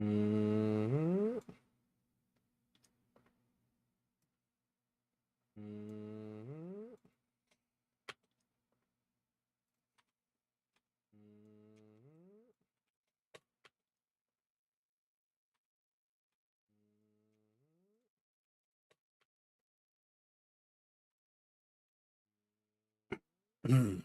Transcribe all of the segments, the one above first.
Mm-hmm. Mm-hmm.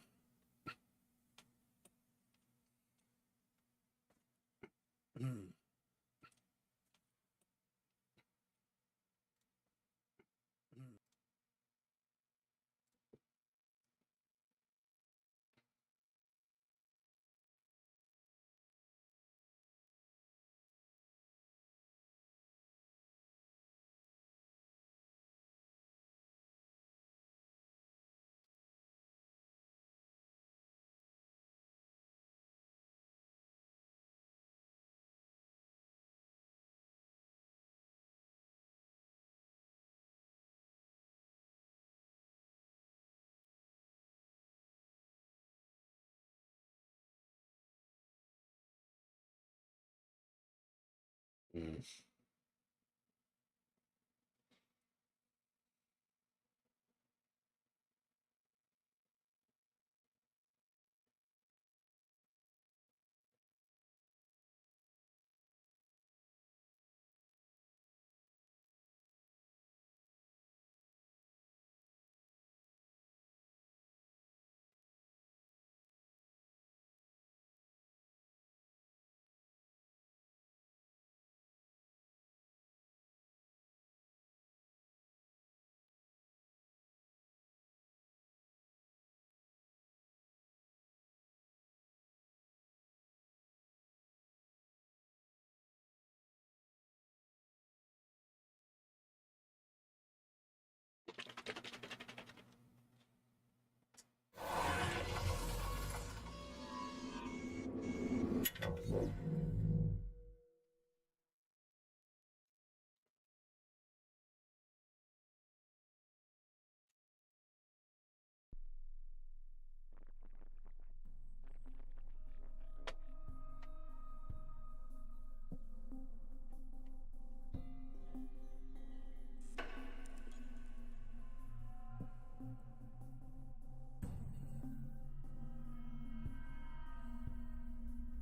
Mm-hmm.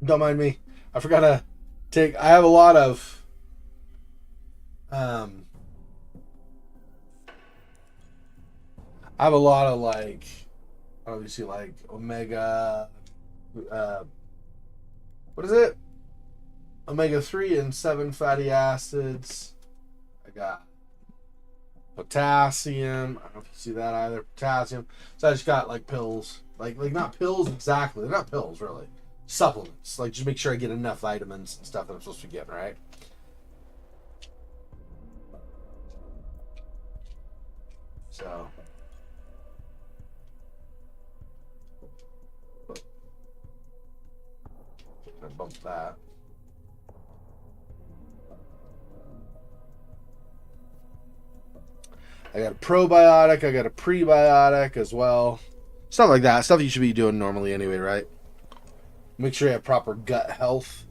Don't mind me. I forgot to take. I have a lot of. Um, I have a lot of like, obviously like omega. Uh, what is it? Omega 3 and 7 fatty acids. I got potassium. I don't know if you see that either. Potassium. So I just got like pills. Like not pills exactly. They're not pills really. Supplements. Like just make sure I get enough vitamins and stuff that I'm supposed to get, right? So I bump that. I got a probiotic. I got a prebiotic as well. Stuff like that. Stuff you should be doing normally anyway, right? Make sure you have proper gut health.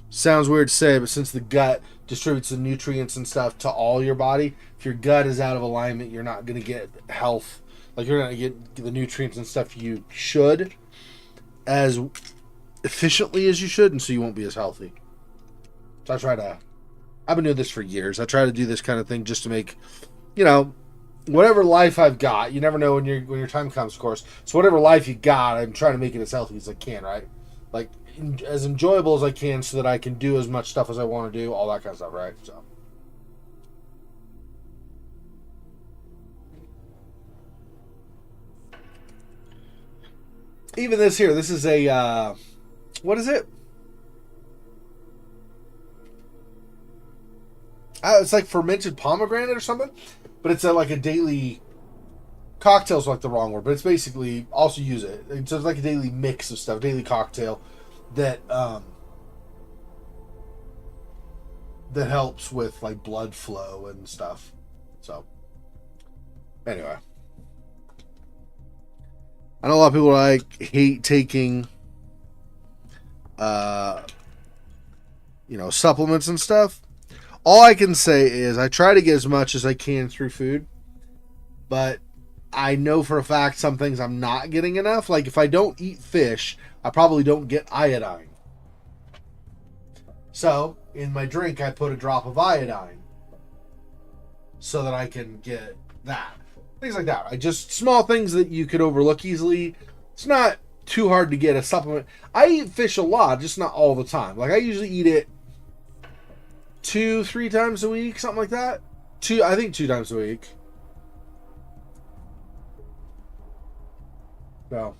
Sounds weird to say, but since the gut distributes the nutrients and stuff to all your body, if your gut is out of alignment, you're not going to get health. Like you're not going to get the nutrients and stuff you should as efficiently as you should, and so you won't be as healthy. So I've been doing this for years. I try to do this kind of thing just to make, you know, whatever life I've got. You never know when your time comes, of course. So whatever life you got, I'm trying to make it as healthy as I can, right? Like as enjoyable as I can, so that I can do as much stuff as I want to do, all that kind of stuff, right? So even this here, this is a what is it? It's like fermented pomegranate or something, but it's like a daily cocktail's like the wrong word, but it's basically also use it. It's like a daily mix of stuff, daily cocktail that that helps with like blood flow and stuff. So anyway, I know a lot of people like hate taking uh supplements and stuff. All I can say is I try to get as much as I can through food, but I know for a fact some things I'm not getting enough. Like if I don't eat fish, I probably don't get iodine. So in my drink, I put a drop of iodine so that I can get that. Things like that. Just small things that you could overlook easily. It's not too hard to get a supplement. I eat fish a lot, just not all the time. Like I usually eat it 2-3 times a week, something like that. I think 2 times a week. So.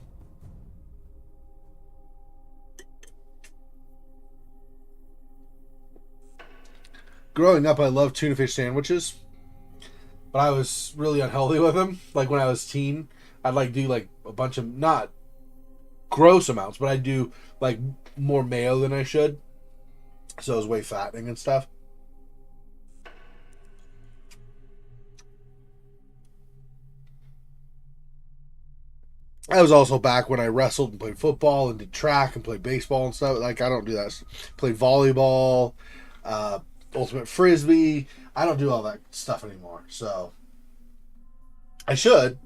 Growing up, I loved tuna fish sandwiches, but I was really unhealthy with them. Like when I was teen, I'd do a bunch of, not gross amounts, but I'd do more mayo than I should. So it was way fattening and stuff. I was also back when I wrestled and played football and did track and played baseball and stuff. I don't do that. Played volleyball, ultimate frisbee. I don't do all that stuff anymore. So I should.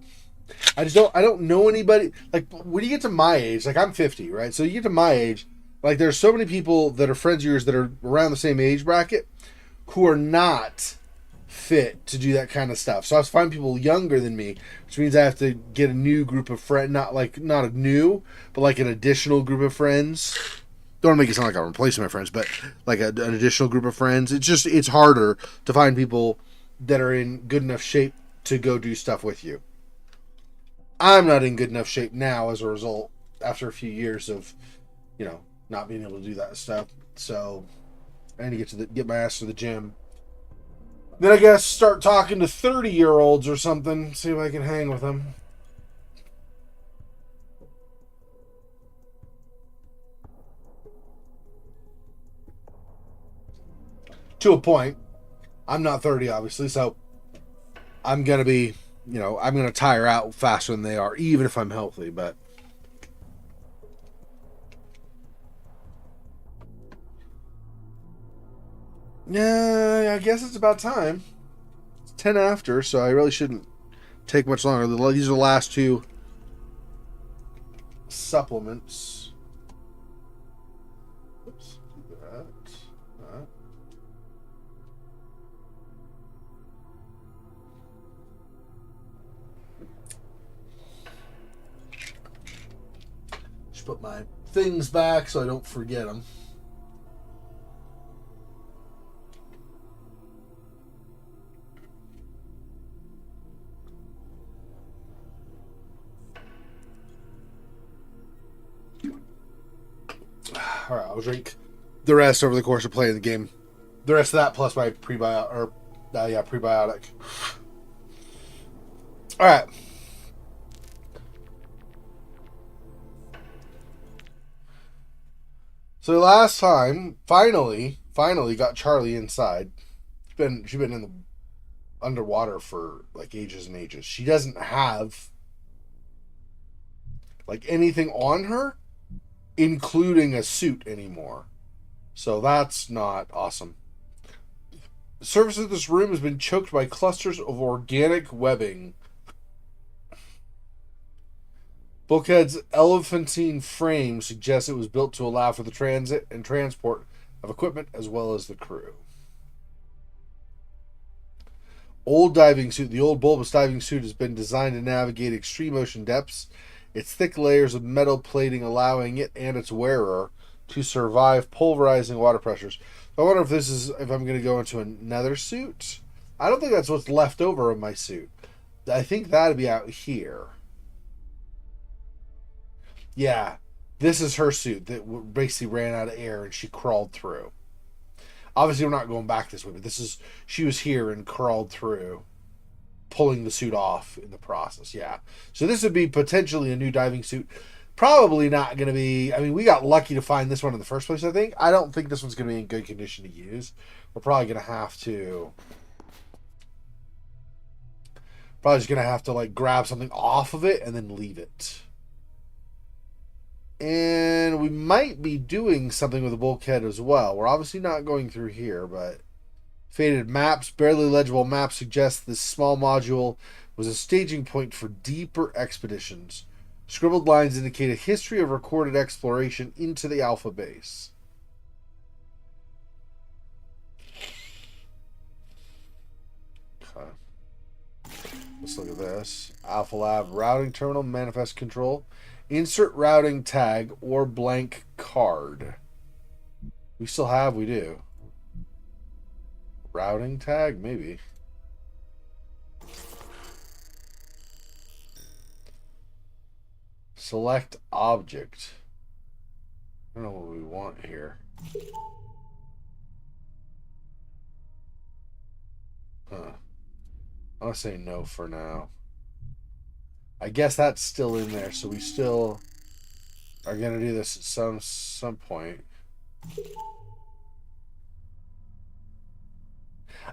I don't know anybody. When you get to my age, I'm 50, right? So you get to my age, there's so many people that are friends of yours that are around the same age bracket who are not fit to do that kind of stuff. So I was finding people younger than me, which means I have to get a new group of friends, not a new, but an additional group of friends. Don't want to make it sound like I'm replacing my friends, but an additional group of friends. It's harder to find people that are in good enough shape to go do stuff with you. I'm not in good enough shape now as a result after a few years of, not being able to do that stuff. So I need to get my ass to the gym. Then I guess start talking to 30-year-olds or something, see if I can hang with them. To a point. I'm not 30, obviously, so I'm going to be, I'm going to tire out faster than they are, even if I'm healthy, but yeah, I guess it's about time. It's 10 after, so I really shouldn't take much longer. These are the last 2 supplements. Oops, do that. Just put my things back so I don't forget them. Alright, I'll drink the rest over the course of playing the game. The rest of that plus my prebiotic. Alright. So last time, finally got Charlie inside. She's been in the underwater for ages and ages. She doesn't have anything on her, including a suit anymore. So that's not awesome. The surface of this room has been choked by clusters of organic webbing. Bulkhead's elephantine frame suggests it was built to allow for the transit and transport of equipment as well as the crew. Old diving suit. The old bulbous diving suit has been designed to navigate extreme ocean depths. Its thick layers of metal plating allowing it and its wearer to survive pulverizing water pressures. I wonder if I'm going to go into another suit. I don't think that's what's left over of my suit. I think that'd be out here. Yeah, this is her suit that basically ran out of air and she crawled through. Obviously, we're not going back this way, but she was here and crawled through, pulling the suit off in the process. Yeah. So this would be potentially a new diving suit. Probably not going to be. I mean, we got lucky to find this one in the first place, I think. I don't think this one's going to be in good condition to use. We're probably going to have to. Probably just going to have to grab something off of it and then leave it. And we might be doing something with the bulkhead as well. We're obviously not going through here, but faded maps, barely legible maps suggest this small module was a staging point for deeper expeditions. Scribbled lines indicate a history of recorded exploration into the Alpha base. Okay. Let's look at this. Alpha Lab routing terminal, manifest control. Insert routing tag or blank card. We still have, we do. Routing tag? Maybe. Select object. I don't know what we want here. Huh. I'm going to say no for now. I guess that's still in there, so we still are going to do this at some point.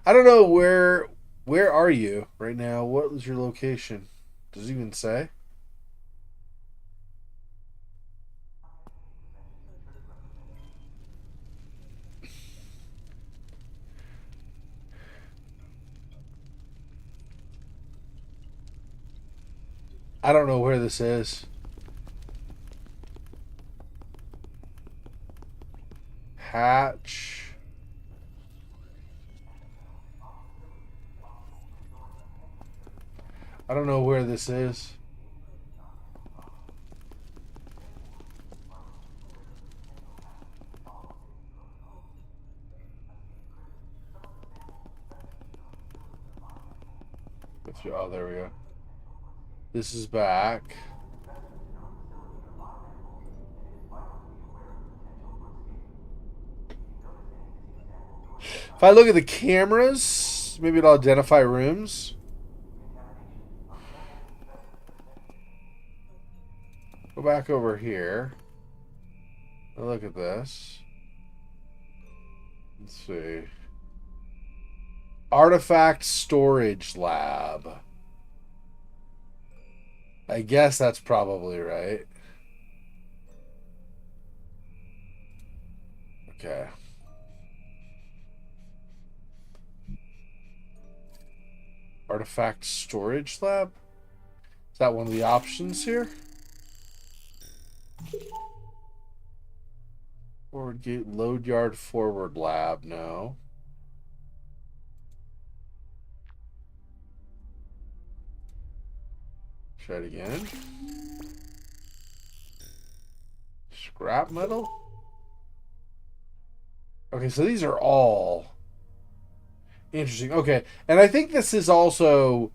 I don't know where are you right now? What is your location? Does it even say? I don't know where this is. Hatch. I don't know where this is. Oh, there we go. This is back. If I look at the cameras, maybe it'll identify rooms. Go back over here. Now look at this. Let's see. Artifact storage lab. I guess that's probably right. Okay. Artifact storage lab? Is that one of the options here? Forward gate, load yard, forward lab. No. Try it again. Scrap metal? Okay, so these are all interesting. Okay, and I think this is also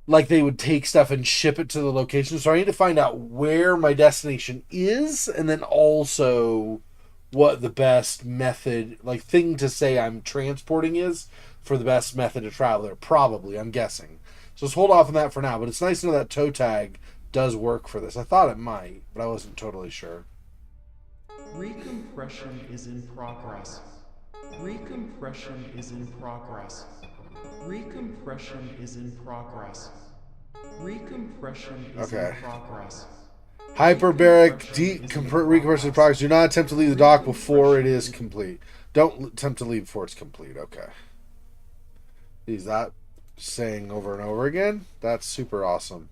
like they would take stuff and ship it to the location. So I need to find out where my destination is, and then also what the best method, like thing to say I'm transporting is for the best method to travel there. Probably, I'm guessing. So let's hold off on that for now. But it's nice to know that toe tag does work for this. I thought it might, but I wasn't totally sure. Recompression is in progress. Recompression is in progress. Recompression is in progress. Recompression is in progress. Hyperbaric recompression in progress. Do not attempt to leave the dock before it is complete. Don't attempt to leave before it's complete. Okay. Is that saying over and over again? That's super awesome.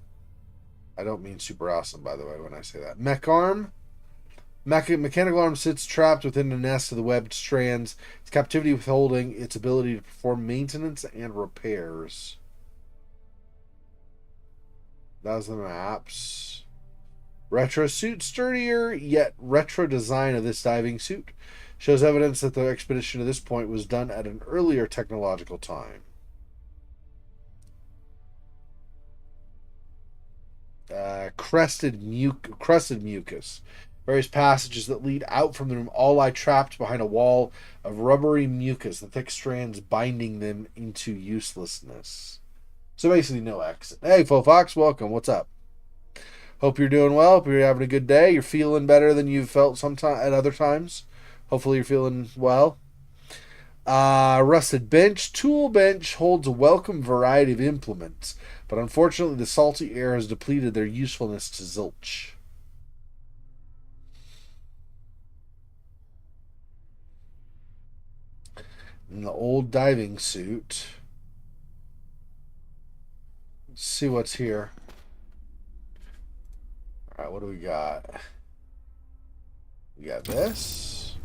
I don't mean super awesome, by the way, when I say that. Mech arm. Mechanical arm sits trapped within the nest of the webbed strands. Its captivity withholding its ability to perform maintenance and repairs. That was the maps. Retro suit, sturdier yet retro design of this diving suit shows evidence that the expedition to this point was done at an earlier technological time. Crusted mucus. Various passages that lead out from the room all lie trapped behind a wall of rubbery mucus, the thick strands binding them into uselessness. So basically no exit. Hey, Fofox, welcome. What's up? Hope you're doing well. Hope you're having a good day. You're feeling better than you've felt sometime at other times. Hopefully you're feeling well. Rusted bench. Tool bench holds a welcome variety of implements. but unfortunately the salty air has depleted their usefulness to zilch. In the old diving suit. Let's see what's here. Alright, what do we got? We got this.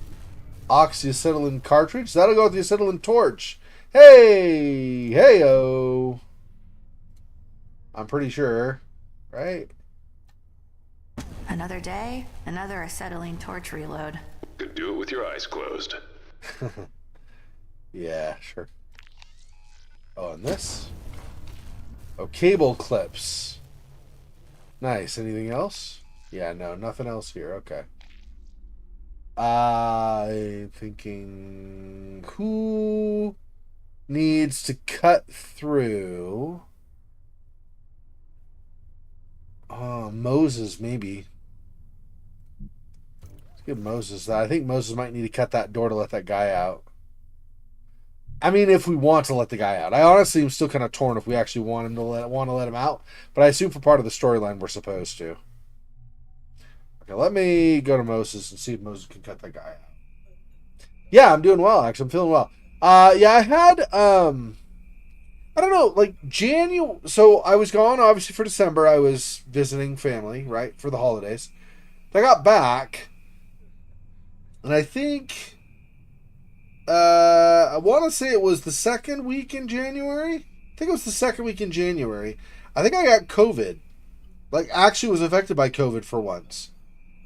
Oxyacetylene cartridge. That'll go with the acetylene torch. Hey! Hey-o! I'm pretty sure. Right? Another day, another acetylene torch reload. Could do it with your eyes closed. Yeah, sure. Oh, and this? Oh, cable clips. Nice. Anything else? Yeah, no, nothing else here. Okay. I'm thinking, who needs to cut through? Moses, maybe. Let's give Moses that. I think Moses might need to cut that door to let that guy out. I mean, if we want to let the guy out. I honestly am still kind of torn if we actually want him to let him out. But I assume for part of the storyline we're supposed to. Okay, let me go to Moses and see if Moses can cut that guy out. Yeah, I'm doing well, actually. I'm feeling well. Yeah, I had, I don't know, like, January. So I was gone, obviously, for December. I was visiting family, right, for the holidays. I got back, and I think, I want to say it was the second week in January. I think it was the second week in January. I think I got COVID. Like, actually was affected by COVID for once.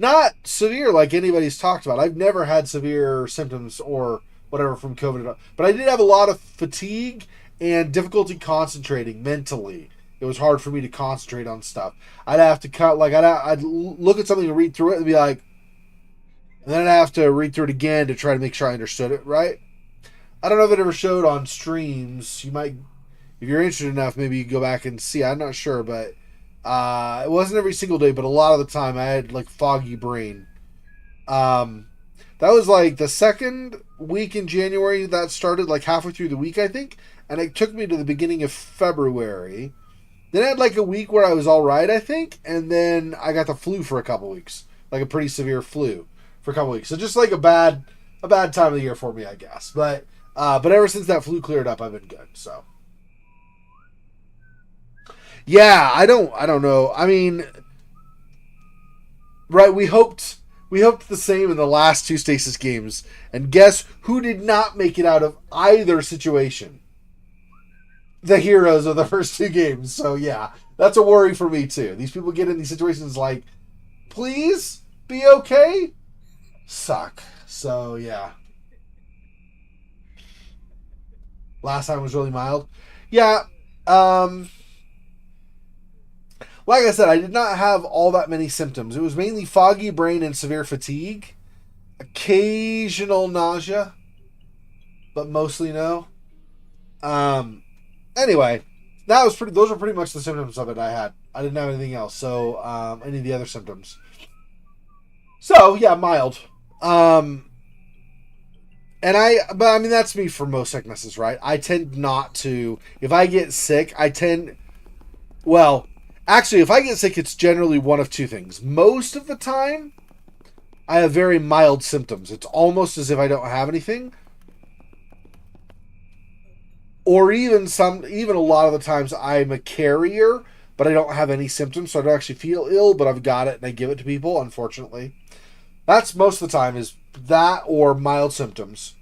Not severe like anybody's talked about. I've never had severe symptoms or whatever from COVID at all. But I did have a lot of fatigue and difficulty concentrating mentally. It was hard for me to concentrate on stuff. I'd have to cut, like, I'd look at something and read through it and be like, and then I'd have to read through it again to try to make sure I understood it, right? I don't know if it ever showed on streams. You might, if you're interested enough, maybe you can go back and see. I'm not sure, but it wasn't every single day, but a lot of the time I had, like, foggy brain. That was, like, the second week in January that started, like, halfway through the week, I think. And it took me to the beginning of February. Then I had, like, a week where I was all right, I think. And then I got the flu for a couple weeks. Like, a pretty severe flu for a couple weeks. So just, like, a bad time of the year for me, I guess. But ever since that flu cleared up, I've been good, so. Yeah, I don't know. I mean, right, we hoped the same in the last two Stasis games. And guess who did not make it out of either situation? The heroes of the first two games. So yeah, that's a worry for me too. These people get in these situations like, please be okay? Suck. So yeah. Last time was really mild. Yeah, like I said, I did not have all that many symptoms. It was mainly foggy brain and severe fatigue. Occasional nausea. But mostly no. Anyway, those were pretty much the symptoms of it I had. I didn't have anything else. So, any of the other symptoms. So, yeah, mild. But I mean, that's me for most sicknesses, right? I tend not to, if I get sick, actually, if I get sick, it's generally one of two things. Most of the time, I have very mild symptoms. It's almost as if I don't have anything. Or even a lot of the times I'm a carrier, but I don't have any symptoms, so I don't actually feel ill, but I've got it and I give it to people, unfortunately. That's most of the time, is that or mild symptoms.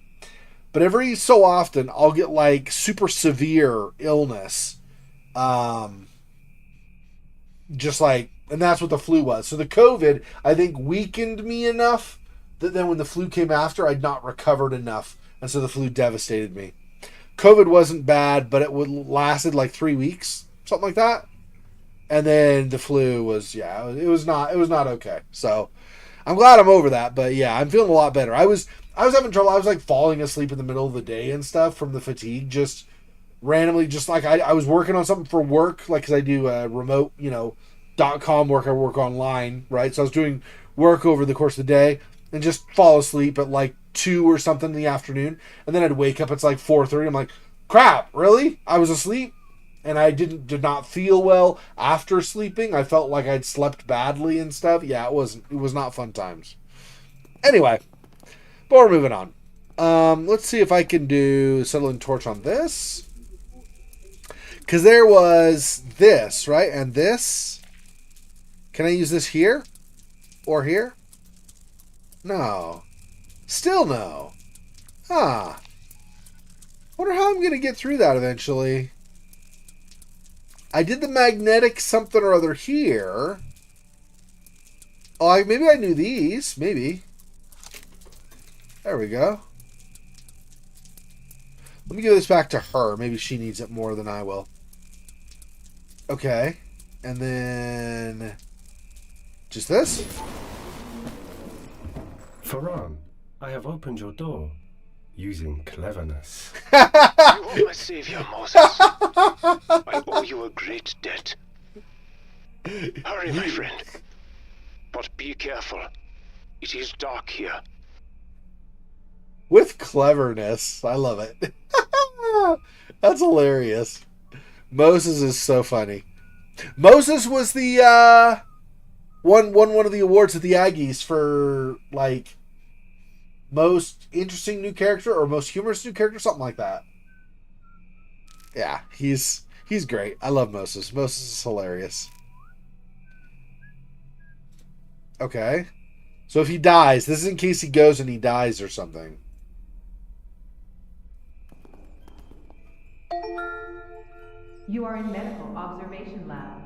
But every so often, I'll get, like, super severe illness. Just like, and that's what the flu was. So the COVID, I think, weakened me enough that then when the flu came after, I'd not recovered enough. And so the flu devastated me. COVID wasn't bad, but it lasted like 3 weeks, something like that. And then the flu was, yeah, it was not okay. So I'm glad I'm over that, but yeah, I'm feeling a lot better. I was having trouble. I was like falling asleep in the middle of the day and stuff from the fatigue, just randomly, just like I was working on something for work, like, because I do remote, .com work. I work online, right? So I was doing work over the course of the day and just fall asleep at like 2 or something in the afternoon, and then I'd wake up, it's like 4:30. I'm like, crap, really? I was asleep? and I did not feel well after sleeping. I felt like I'd slept badly and stuff. Yeah, it was not fun times. Anyway, but we're moving on. Let's see if I can do settling torch on this. Because there was this, right? And this. Can I use this here? Or here? No. Still no. Huh. Wonder how I'm going to get through that eventually. I did the magnetic something or other here. Oh, maybe I knew these. Maybe. There we go. Let me give this back to her. Maybe she needs it more than I will. Okay. And then... just this? Faran, I have opened your door using cleverness. You are my savior, Moses. I owe you a great debt. Hurry, my friend. But be careful. It is dark here. With cleverness. I love it. That's hilarious. Moses is so funny. Moses was the won one of the awards at the Aggies for like most interesting new character or most humorous new character, something like that. Yeah, he's great. I love Moses. Moses is hilarious. Okay. So if he dies, this is in case he goes and he dies or something. You are in medical observation lab.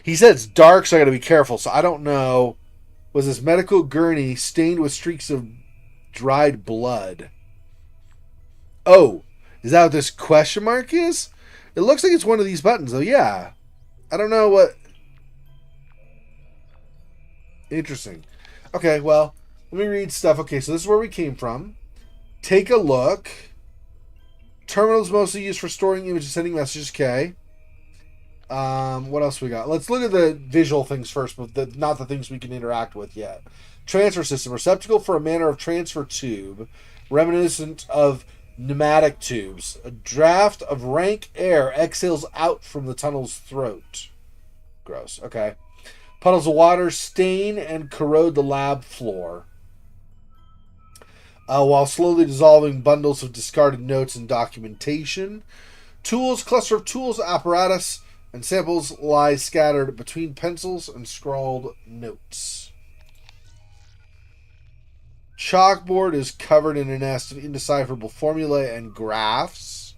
He said it's dark, so I gotta be careful. So I don't know. Was this medical gurney stained with streaks of dried blood? Oh, is that what this question mark is? It looks like it's one of these buttons, though. Yeah. I don't know what... Interesting. Okay, well, let me read stuff. Okay, so this is where we came from. Take a look. Terminals mostly used for storing images and sending messages. Okay. What else we got? Let's look at the visual things first, but not the things we can interact with yet. Transfer system. Receptacle for a manner of transfer tube, reminiscent of pneumatic tubes. A draft of rank air exhales out from the tunnel's throat. Gross. Okay. Puddles of water stain and corrode the lab floor, while slowly dissolving bundles of discarded notes and documentation. Tools, cluster of tools, apparatus, and samples lie scattered between pencils and scrawled notes. Chalkboard is covered in a nest of indecipherable formulae and graphs.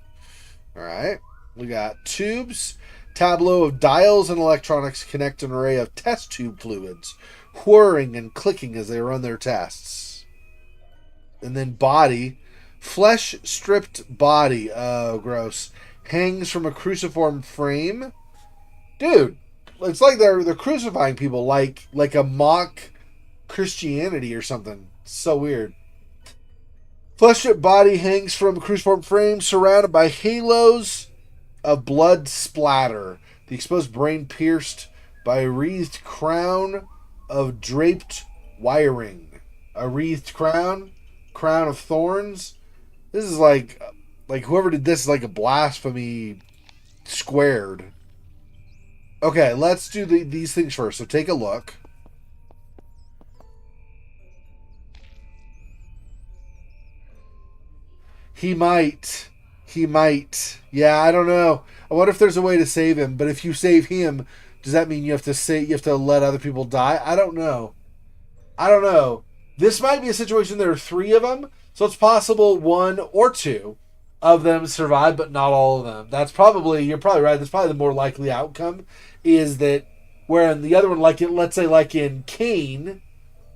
Alright. We got tubes. Tableau of dials and electronics connect an array of test tube fluids, whirring and clicking as they run their tests. And then body. Flesh-stripped body. Oh, gross. Hangs from a cruciform frame. Dude, it's like they're crucifying people like a mock Christianity or something. So weird. Flesh-stripped body hangs from a cruciform frame surrounded by halos of blood splatter. The exposed brain pierced by a wreathed crown of draped wiring. A wreathed crown? Crown of thorns? This is like whoever did this is like a blasphemy squared. Okay, let's do these things first. So take a look. He might. Yeah, I don't know. I wonder if there's a way to save him. But if you save him, does that mean you have to let other people die? I don't know. This might be a situation there are 3 of them, so it's possible 1 or 2 of them survive, but not all of them. You're probably right. That's probably the more likely outcome, is that where in the other one, let's say like in Kane,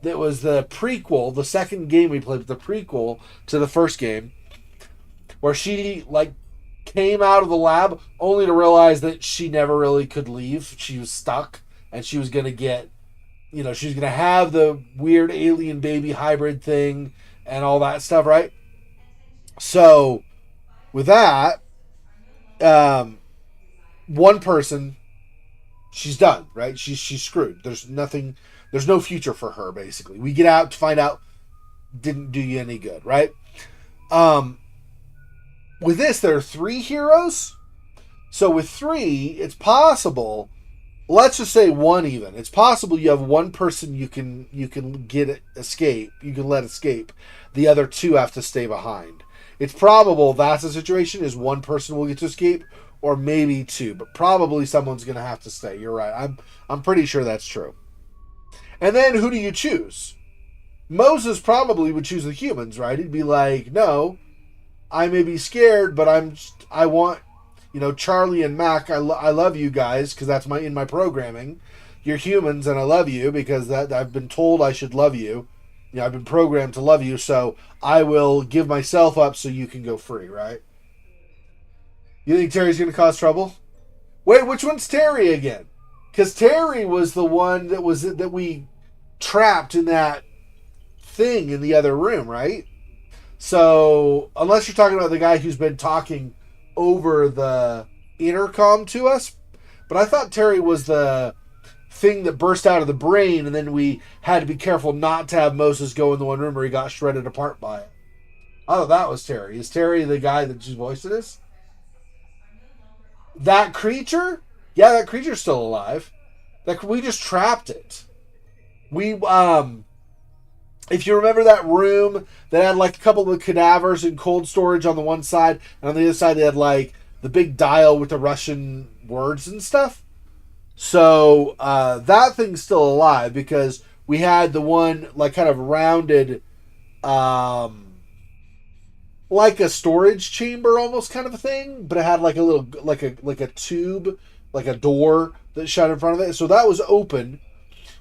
that was the prequel, the second game we played, the prequel to the first game, where she came out of the lab only to realize that she never really could leave. She was stuck, and she was gonna get, she was gonna have the weird alien baby hybrid thing and all that stuff, right? So with that, one person, she's done, right? She's screwed. There's no future for her, basically. We get out to find out didn't do you any good, right? With this, there are 3 heroes. So with 3, it's possible. Let's just say 1 even. It's possible you have 1 person you can get escape. You can let escape. The other 2 have to stay behind. It's probable that's the situation. Is 1 person will get to escape, or maybe 2, but probably someone's going to have to stay. You're right. I'm pretty sure that's true. And then who do you choose? Moses probably would choose the humans, right? He'd be like, no, I may be scared, but I want, Charlie and Mac, I love you guys because that's in my programming. You're humans and I love you because that I've been told I should love you. I've been programmed to love you, so I will give myself up so you can go free, right? You think Terry's going to cause trouble? Wait, which one's Terry again? Because Terry was the one that we trapped in that thing in the other room, right? So, unless you're talking about the guy who's been talking over the intercom to us, but I thought Terry was the thing that burst out of the brain, and then we had to be careful not to have Moses go in the one room or he got shredded apart by it. I thought that was Terry. Is Terry the guy that just voiced this? That creature? Yeah, that creature's still alive. We just trapped it. If you remember that room that had like a couple of cadavers in cold storage on the one side, and on the other side they had like the big dial with the Russian words and stuff. So that thing's still alive because we had the one like kind of rounded, like a storage chamber almost kind of a thing, but it had like a little like a tube, like a door that shut in front of it. So that was open.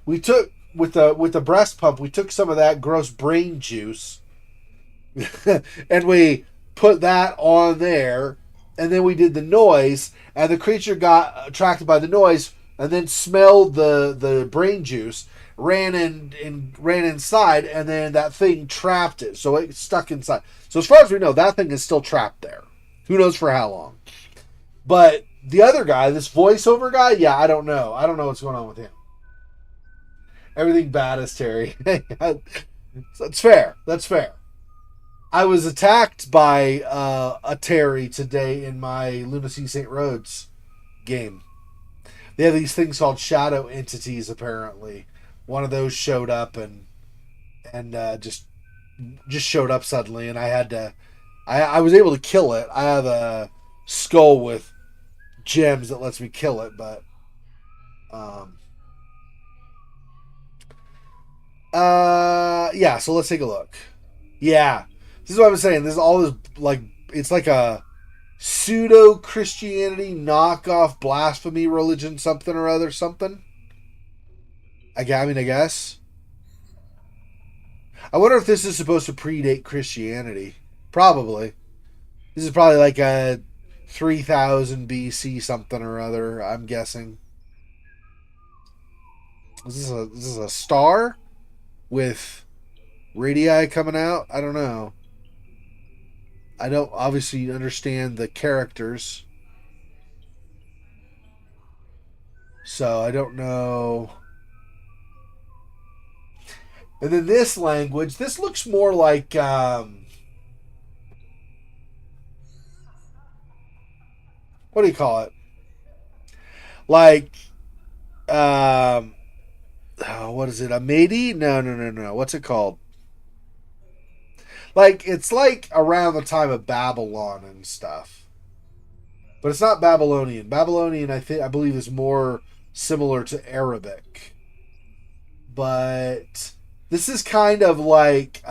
We took with the breast pump, we took some of that gross brain juice and we put that on there, and then we did the noise, and the creature got attracted by the noise and then smelled the brain juice, ran inside, and then that thing trapped it. So it stuck inside. So as far as we know, that thing is still trapped there. Who knows for how long? But the other guy, this voiceover guy, yeah, I don't know. I don't know what's going on with him. Everything bad is Terry. That's fair. That's fair. I was attacked by a Terry today in my Lunacy St. Rhodes game. They have these things called shadow entities, apparently. One of those showed up and just showed up suddenly, and I had to... I was able to kill it. I have a skull with gems that lets me kill it, but... yeah, so let's take a look. Yeah. This is what I'm saying. This is all this, like, it's like a pseudo-Christianity knockoff blasphemy religion something or other something. I guess. I wonder if this is supposed to predate Christianity. Probably. This is probably like a 3000 BC something or other, I'm guessing. Is this a star with radii coming out? I don't know. I don't obviously understand the characters, so I don't know. And then this language, this looks more like what do you call it? Like what is it? A Madi? No. What's it called? Like, it's like around the time of Babylon and stuff. But it's not Babylonian. Babylonian, I believe, is more similar to Arabic. But this is kind of like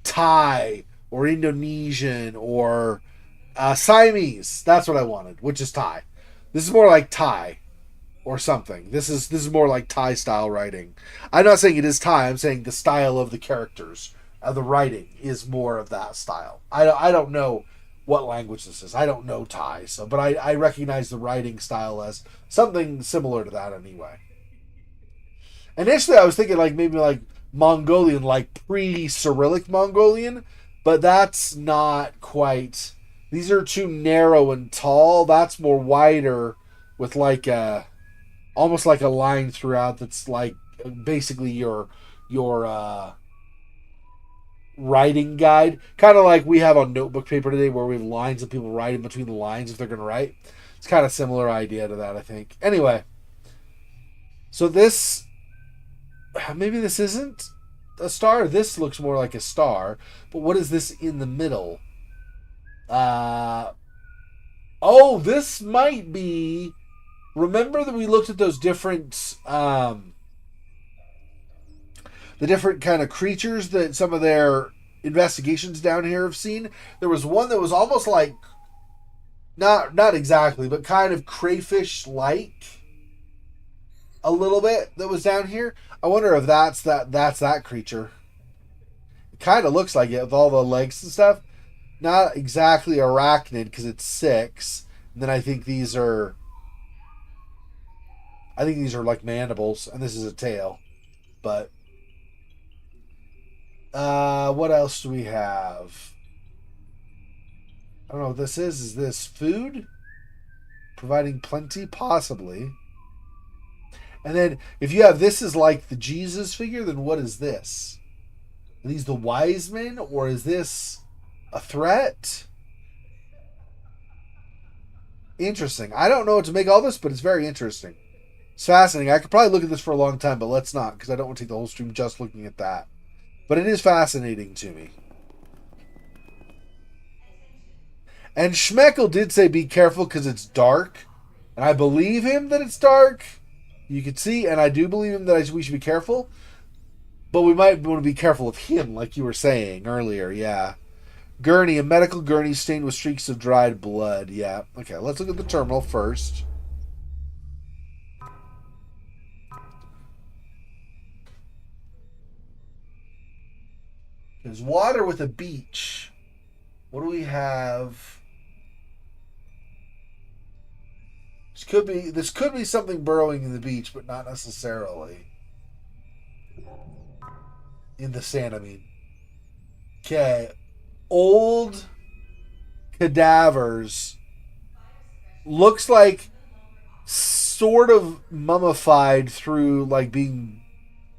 Thai or Indonesian or Siamese. That's what I wanted, which is Thai. This is more like Thai or something. This is more like Thai style writing. I'm not saying it is Thai. I'm saying the style of the characters, the writing is more of that style. I don't know what language this is. I don't know Thai, but I recognize the writing style as something similar to that anyway. Initially, I was thinking like maybe like Mongolian, like pre-Cyrillic Mongolian, but that's not quite. These are too narrow and tall. That's more wider with like a, almost like a line throughout that's like basically your writing guide, kind of like we have on notebook paper today, where we have lines of people writing between the lines if they're going to write. It's kind of similar idea to that, I think. Anyway, so this, maybe this isn't a star. This looks more like a star, but what is this in the middle? Oh, this might be. Remember that we looked at those different, the different kind of creatures that some of their investigations down here have seen? There was one that was almost like, not exactly, but kind of crayfish-like, a little bit, that was down here. I wonder if that's that creature. It kind of looks like it with all the legs and stuff. Not exactly arachnid because it's 6. And then I think these are like mandibles, and this is a tail. But what else do we have? I don't know what this is. Is this food? Providing plenty? Possibly. And then if you have this is like the Jesus figure, then what is this? Are these the wise men, or is this a threat? Interesting. I don't know what to make all this, but it's very interesting. It's fascinating. I could probably look at this for a long time, but let's not, because I don't want to take the whole stream just looking at that. But it is fascinating to me. And Schmeckel did say be careful because it's dark. And I believe him that it's dark. You can see, and I do believe him that we should be careful. But we might want to be careful of him, like you were saying earlier, yeah. Gurney, a medical gurney stained with streaks of dried blood, yeah. Okay, let's look at the terminal first. There's water with a beach. What do we have? This could be something burrowing in the beach, but not necessarily. In the sand, I mean. Okay. Old cadavers. Looks like sort of mummified through like being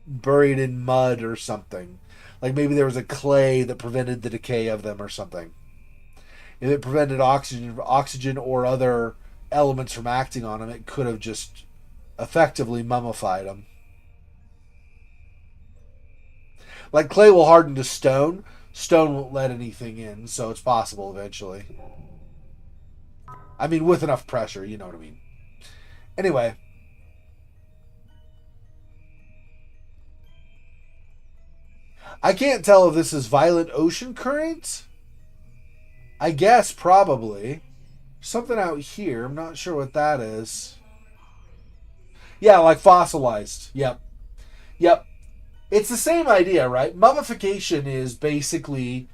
buried in mud or something. Like maybe there was a clay that prevented the decay of them or something. If it prevented oxygen or other elements from acting on them, it could have just effectively mummified them. Like clay will harden to stone. Stone won't let anything in, so it's possible eventually. I mean, with enough pressure, you know what I mean. Anyway. I can't tell if this is violent ocean current. I guess probably. Something out here. I'm not sure what that is. Yeah, like fossilized. Yep. It's the same idea, right? Mummification is basically,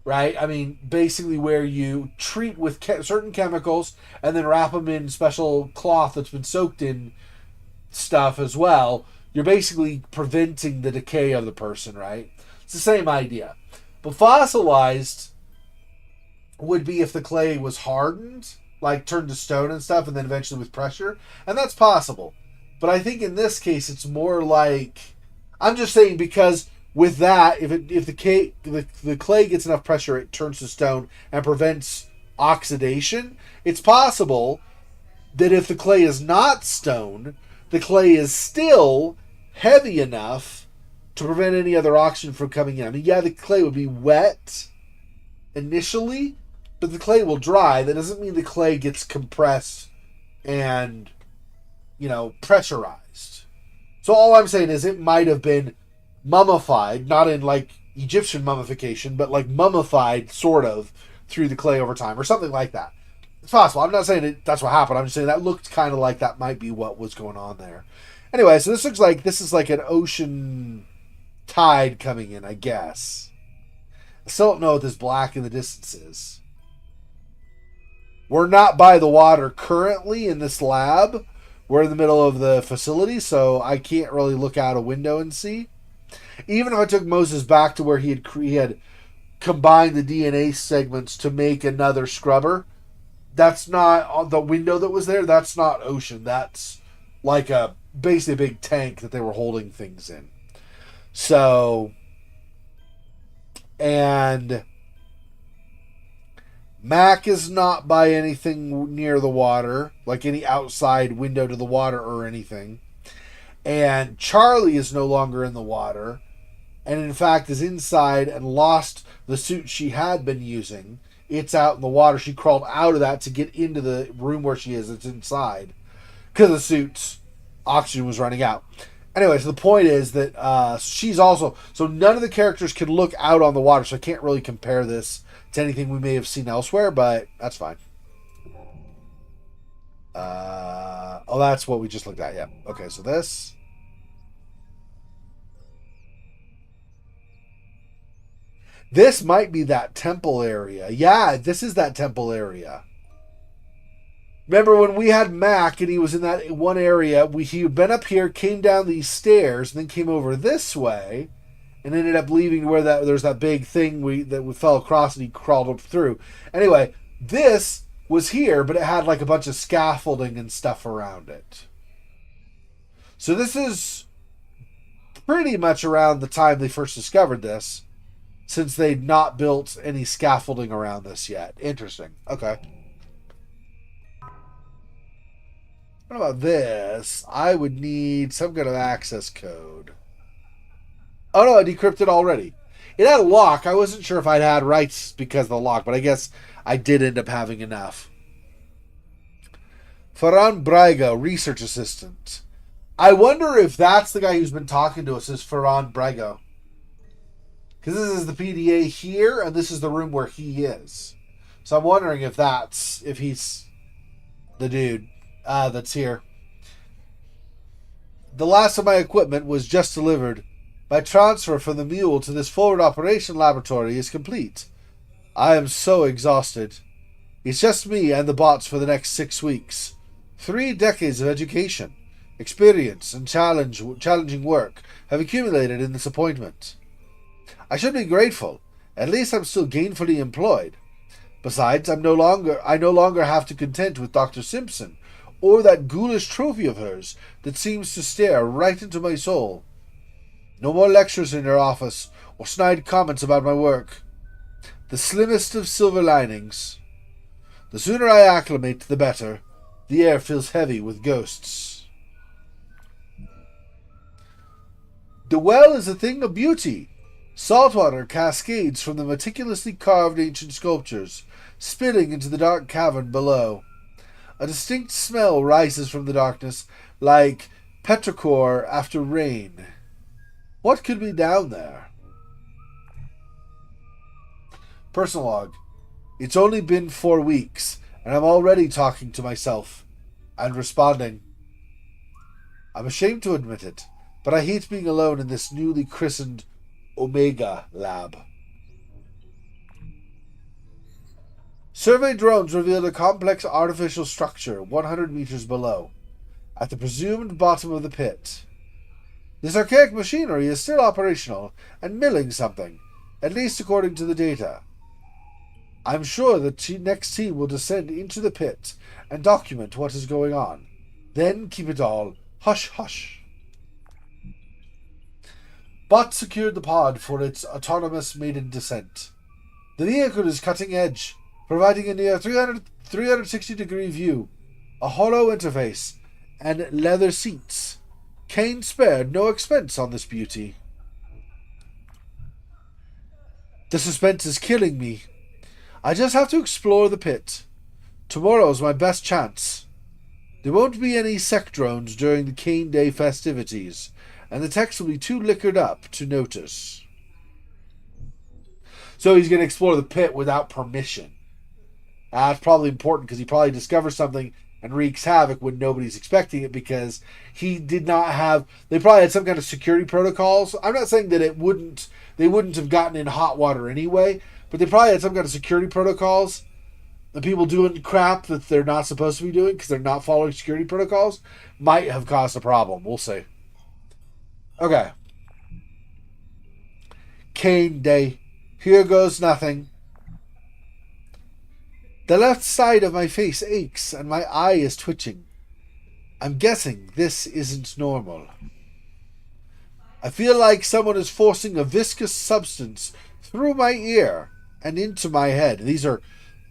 right? I mean, basically where you treat with certain chemicals and then wrap them in special cloth that's been soaked in stuff as well. You're basically preventing the decay of the person, right? It's the same idea. But fossilized would be if the clay was hardened, like turned to stone and stuff, and then eventually with pressure. And that's possible. But I think in this case, it's more like... I'm just saying because with that, if the clay gets enough pressure, it turns to stone and prevents oxidation. It's possible that if the clay is not stone, the clay is still heavy enough to prevent any other oxygen from coming in. I mean, yeah, the clay would be wet initially, but the clay will dry. That doesn't mean the clay gets compressed and, pressurized. So all I'm saying is it might have been mummified, not in like Egyptian mummification, but like mummified sort of through the clay over time or something like that. It's possible. I'm not saying that's what happened. I'm just saying that looked kind of like that might be what was going on there. Anyway, so this looks like this is like an ocean tide coming in, I guess. I still don't know what this black in the distance is. We're not by the water currently in this lab. We're in the middle of the facility, so I can't really look out a window and see. Even if I took Moses back to where he had combined the DNA segments to make another scrubber, that's not the window that was there. That's not ocean. That's like basically a big tank that they were holding things in. So, and Mac is not by anything near the water, like any outside window to the water or anything. And Charlie is no longer in the water, and in fact is inside and lost the suit she had been using. It's out in the water. She crawled out of that to get into the room where she is. It's inside because the suit's oxygen was running out. Anyway, so the point is that she's also... So none of the characters can look out on the water, so I can't really compare this to anything we may have seen elsewhere, but that's fine. Oh, that's what we just looked at, yeah. Okay, so this... This might be that temple area. Yeah, this is that temple area. Remember when we had Mac and he was in that one area, he had been up here, came down these stairs, and then came over this way, and ended up leaving where there's that big thing that we fell across and he crawled up through. Anyway, this was here, but it had like a bunch of scaffolding and stuff around it. So this is pretty much around the time they first discovered this, since they'd not built any scaffolding around this yet. Interesting. Okay. What about this? I would need some kind of access code. Oh no, I decrypted already. It had a lock. I wasn't sure if I'd had rights because of the lock, but I guess I did end up having enough. Ferran Braga, research assistant. I wonder if that's the guy who's been talking to us, is Ferran Braga. Because this is the PDA here, and this is the room where he is. So I'm wondering if he's the dude that's here. The last of my equipment was just delivered. My transfer from the mule to this forward operation laboratory is complete. I am so exhausted. It's just me and the bots for the next 6 weeks. 3 decades of education, experience, and challenging work have accumulated in this appointment. I should be grateful. At least I'm still gainfully employed. Besides, I no longer have to contend with Dr. Simpson, or that ghoulish trophy of hers that seems to stare right into my soul. No more lectures in her office, or snide comments about my work. The slimmest of silver linings. The sooner I acclimate, the better. The air feels heavy with ghosts. The well is a thing of beauty. Saltwater cascades from the meticulously carved ancient sculptures, spilling into the dark cavern below. A distinct smell rises from the darkness, like petrichor after rain. What could be down there? Personal log. It's only been 4 weeks, and I'm already talking to myself, and responding. I'm ashamed to admit it, but I hate being alone in this newly christened Omega Lab. Survey drones revealed a complex artificial structure 100 meters below, at the presumed bottom of the pit. This archaic machinery is still operational and milling something, at least according to the data. I'm sure the next team will descend into the pit and document what is going on. Then keep it all hush-hush. Bot secured the pod for its autonomous maiden descent. The vehicle is cutting edge, providing a near 360-degree view, a hollow interface, and leather seats. Kane spared no expense on this beauty. The suspense is killing me. I just have to explore the pit. Tomorrow's my best chance. There won't be any sec drones during the Kane Day festivities, and the techs will be too liquored up to notice. So he's going to explore the pit without permission. That's probably important because he probably discovers something and wreaks havoc when nobody's expecting it, because he did not have... They probably had some kind of security protocols. I'm not saying that they wouldn't have gotten in hot water anyway, but they probably had some kind of security protocols. The people doing crap that they're not supposed to be doing because they're not following security protocols might have caused a problem. We'll see. Okay. Kane Day. Here goes nothing. The left side of my face aches and my eye is twitching. I'm guessing this isn't normal. I feel like someone is forcing a viscous substance through my ear and into my head. These are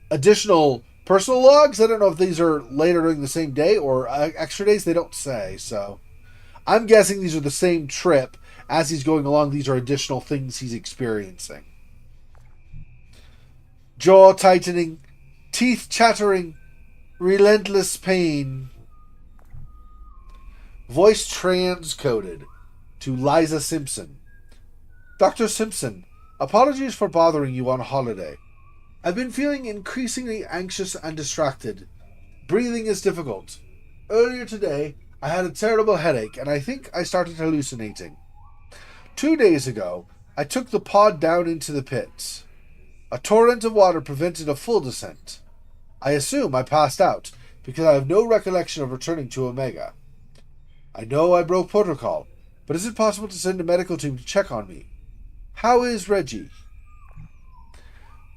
additional personal logs. I don't know if these are later during the same day or extra days. They don't say. So I'm guessing these are the same trip. As he's going along, these are additional things he's experiencing. Jaw tightening, teeth chattering, relentless pain. Voice transcoded to Liza Simpson. Dr. Simpson, apologies for bothering you on holiday. I've been feeling increasingly anxious and distracted. Breathing is difficult. Earlier today, I had a terrible headache and I think I started hallucinating. 2 days ago, I took the pod down into the pits. A torrent of water prevented a full descent. I assume I passed out because I have no recollection of returning to Omega. I know I broke protocol, but is it possible to send a medical team to check on me? How is Reggie?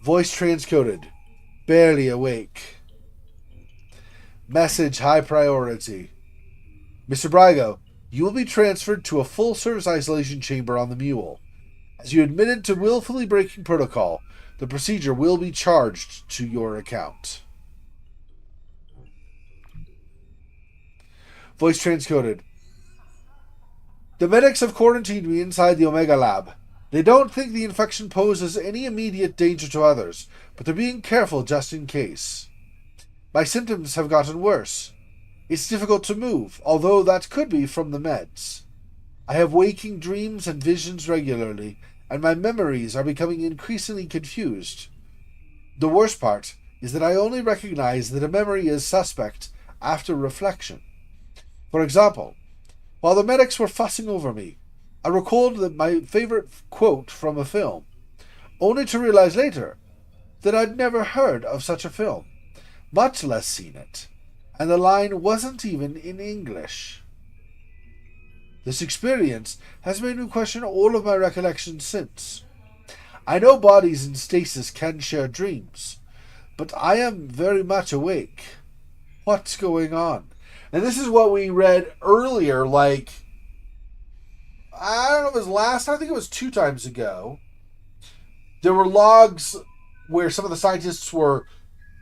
Voice transcoded. Barely awake. Message high priority. Mr. Brygo, you will be transferred to a full-service isolation chamber on the Mule. As you admitted to willfully breaking protocol, the procedure will be charged to your account. Voice transcoded. The medics have quarantined me inside the Omega lab. They don't think the infection poses any immediate danger to others, but they're being careful just in case. My symptoms have gotten worse. It's difficult to move, although that could be from the meds. I have waking dreams and visions regularly, and my memories are becoming increasingly confused. The worst part is that I only recognize that a memory is suspect after reflection. For example, while the medics were fussing over me, I recalled my favorite quote from a film, only to realize later that I'd never heard of such a film, much less seen it, and the line wasn't even in English. This experience has made me question all of my recollections since. I know bodies in stasis can share dreams, but I am very much awake. What's going on? And this is what we read earlier, like, I don't know if it was last time, I think it was 2 times ago. There were logs where some of the scientists were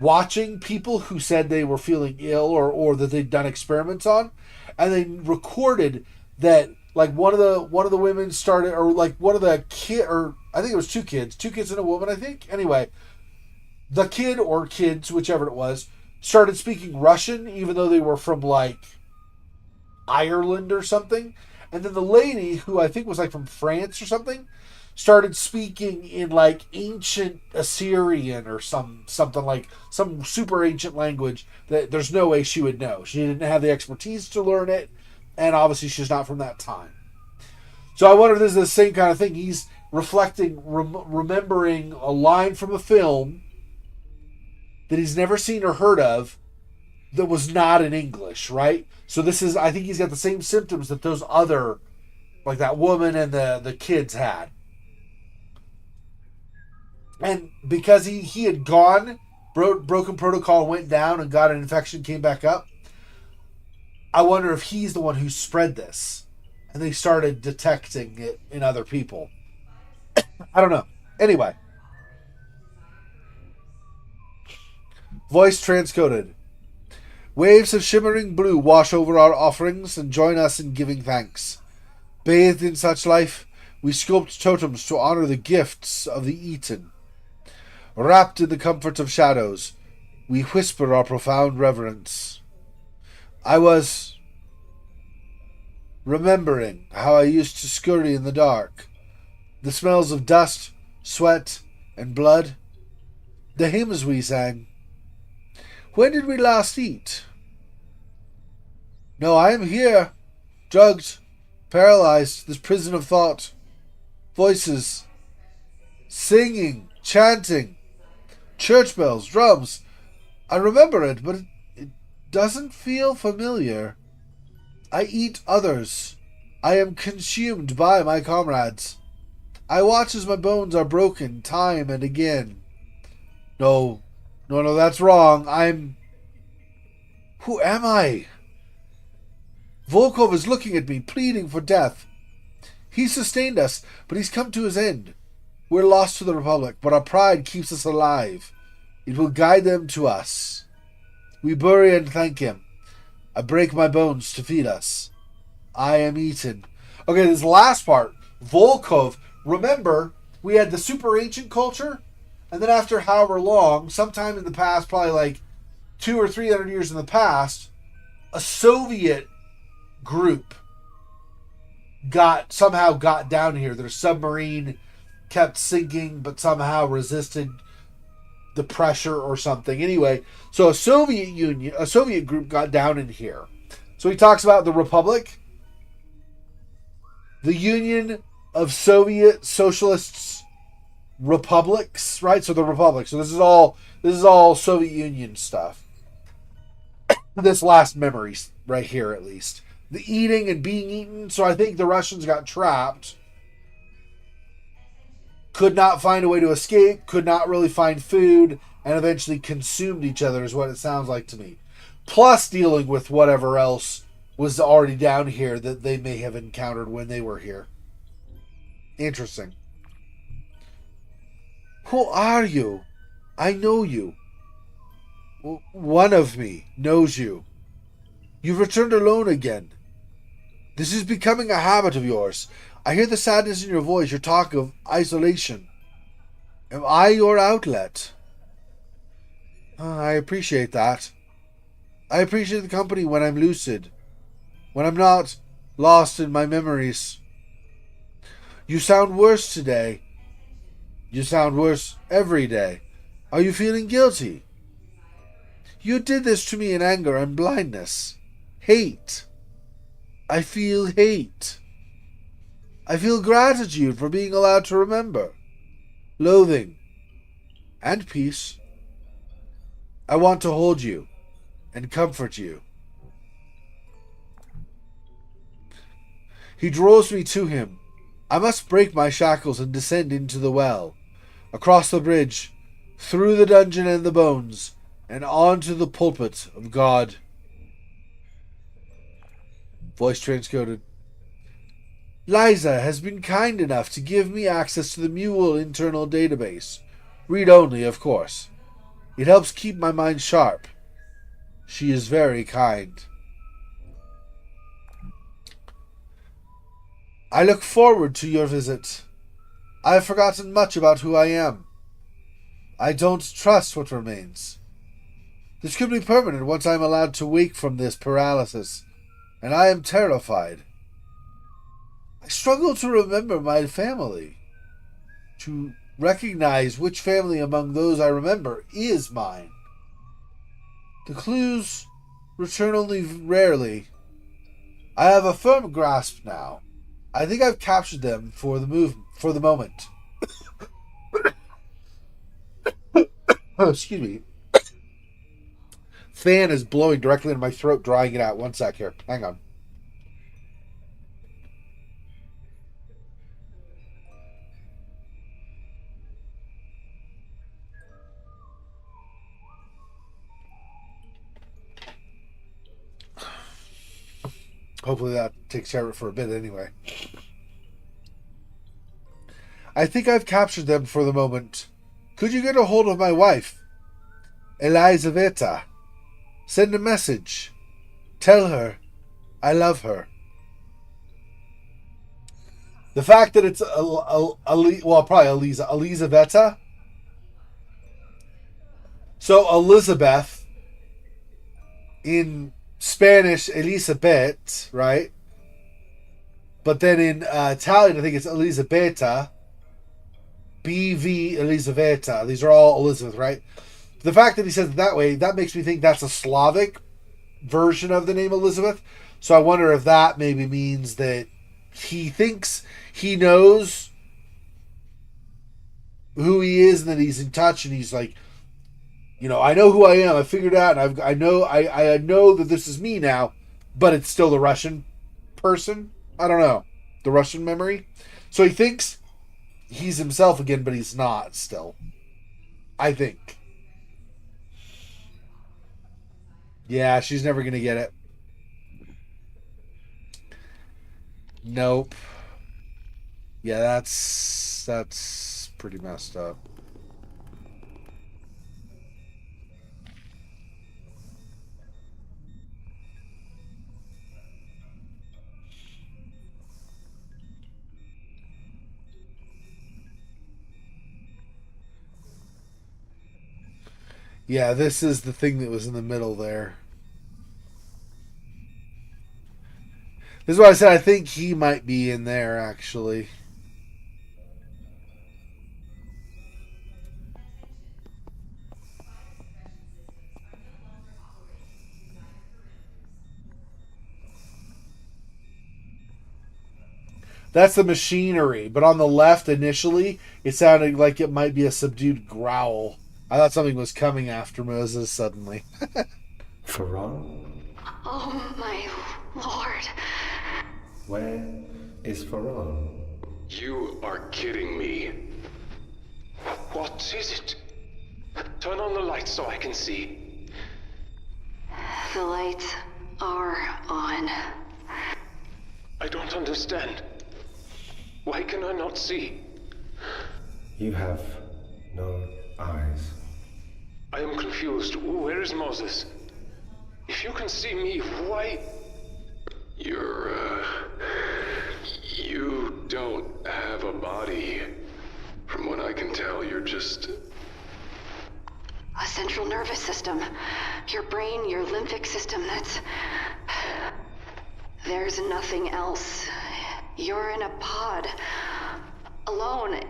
watching people who said they were feeling ill or that they'd done experiments on, and they recorded that like one of the women started, or like one of the kid, or I think it was 2 kids and a woman, I think. Anyway, the kid or kids, whichever it was, started speaking Russian, even though they were from like Ireland or something. And then the lady, who I think was like from France or something, started speaking in like ancient Assyrian or something like some super ancient language that there's no way she would know. She didn't have the expertise to learn it, and obviously she's not from that time. So I wonder if this is the same kind of thing. He's reflecting, remembering a line from a film that he's never seen or heard of that was not in English, right? So this is, I think he's got the same symptoms that those other, like that woman and the kids had. And because he had gone, broken protocol, went down and got an infection, came back up, I wonder if he's the one who spread this. And they started detecting it in other people. I don't know. Anyway. Voice transcoded. Waves of shimmering blue wash over our offerings and join us in giving thanks. Bathed in such life, we sculpt totems to honor the gifts of the eaten. Wrapped in the comfort of shadows, we whisper our profound reverence. I was remembering how I used to scurry in the dark. The smells of dust, sweat, and blood. The hymns we sang. When did we last eat? No, I am here, drugged, paralyzed, this prison of thought. Voices, singing, chanting, church bells, drums. I remember it, but it doesn't feel familiar. I eat others. I am consumed by my comrades. I watch as my bones are broken time and again. No, that's wrong. Who am I? Volkov is looking at me, pleading for death. He sustained us, but he's come to his end. We're lost to the Republic, but our pride keeps us alive. It will guide them to us. We bury and thank him. I break my bones to feed us. I am eaten. Okay, this last part, Volkov. Remember, we had the super ancient culture, and then after however long, sometime in the past, probably like 200 or 300 years in the past, a Soviet group somehow got down here. Their submarine kept sinking, but somehow resisted the pressure or something. Anyway, so a Soviet group got down in here. So he talks about the Republic, the Union of Soviet Socialists Republics, right? So the Republic. So this is all Soviet Union stuff. This last memory right here, at least. The eating and being eaten. So I think the Russians got trapped. Could not find a way to escape. Could not really find food. And eventually consumed each other is what it sounds like to me. Plus dealing with whatever else was already down here that they may have encountered when they were here. Interesting. Who are you? I know you. One of me knows you. You've returned alone again. This is becoming a habit of yours. I hear the sadness in your voice, your talk of isolation. Am I your outlet? I appreciate that. I appreciate the company when I'm lucid, when I'm not lost in my memories. You sound worse today. You sound worse every day. Are you feeling guilty? You did this to me in anger and blindness. Hate. I feel hate. I feel gratitude for being allowed to remember. Loathing. And peace. I want to hold you and comfort you. He draws me to him. I must break my shackles and descend into the well, across the bridge, through the dungeon and the bones, and onto the pulpit of God. Voice transcoded. Liza has been kind enough to give me access to the Mule internal database. Read only, of course. It helps keep my mind sharp. She is very kind. I look forward to your visit. I have forgotten much about who I am. I don't trust what remains. This could be permanent once I am allowed to wake from this paralysis, and I am terrified. I struggle to remember my family, to recognize which family among those I remember is mine. The clues return only rarely. I have a firm grasp now. I think I've captured them for the moment. Oh, excuse me. Fan is blowing directly into my throat, drying it out. One sec here. Hang on. Hopefully that takes care of it for a bit anyway. I think I've captured them for the moment. Could you get a hold of my wife, Elizaveta? Send a message. Tell her I love her. The fact that it's probably Elizaveta. So Elizabeth in Spanish, Elizabeth, right? But then in Italian, I think it's Elisabetta. BV Elisabetta. These are all Elizabeth, right? The fact that he says it that way, that makes me think that's a Slavic version of the name Elizabeth. So I wonder if that maybe means that he thinks he knows who he is and that he's in touch and he's like, you know, I know who I am. I figured it out. And I know that this is me now, but it's still the Russian person. I don't know. The Russian memory. So he thinks he's himself again, but he's not still. I think. Yeah, she's never going to get it. Nope. Yeah, that's pretty messed up. Yeah, this is the thing that was in the middle there. This is why I said I think he might be in there, actually. That's the machinery, but on the left initially, it sounded like it might be a subdued growl. I thought something was coming after Moses suddenly. Ferran? Oh, my lord. Where is Ferran? You are kidding me. What is it? Turn on the lights so I can see. The lights are on. I don't understand. Why can I not see? You have no eyes. I am confused. Where is Moses? If you can see me, why... You don't have a body. From what I can tell, you're just... A central nervous system. Your brain, your lymphic system, that's... There's nothing else. You're in a pod. Alone.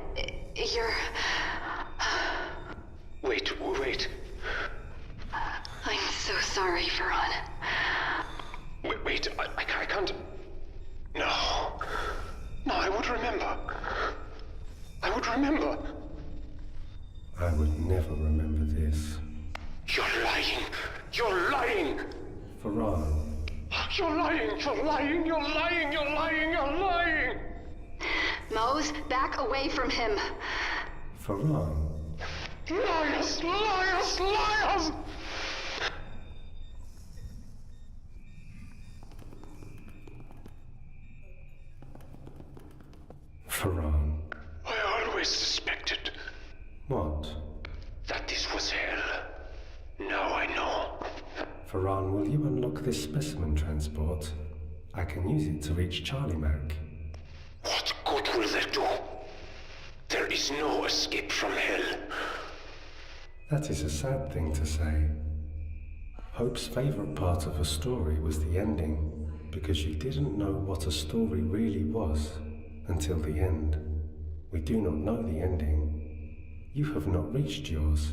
You're... Wait. I'm so sorry, Ferran. Wait, I can't... No, I would remember. I would never remember this. You're lying! Ferran, You're lying! Mose, back away from him. Ferran. Liars! Ferran. I always suspected What? that this was hell. Now I know. Ferran, will you unlock this specimen transport? I can use it to reach Charlie Mac. What good will that do? There is no escape from hell. That is a sad thing to say. Hope's favorite part of a story was the ending, because you didn't know what a story really was until the end. We do not know the ending. You have not reached yours.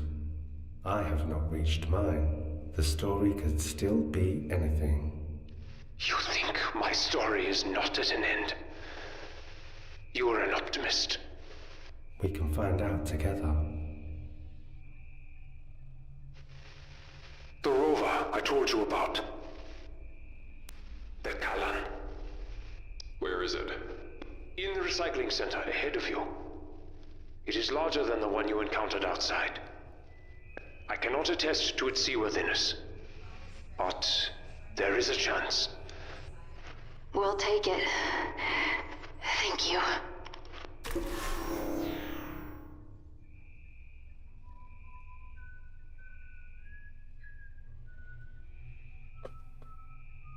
I have not reached mine. The story could still be anything. You think my story is not at an end? You are an optimist. We can find out together. The rover I told you about. The Kalan. Where is it? In the recycling center ahead of you. It is larger than the one you encountered outside. I cannot attest to its seaworthiness, but there is a chance. We'll take it. Thank you.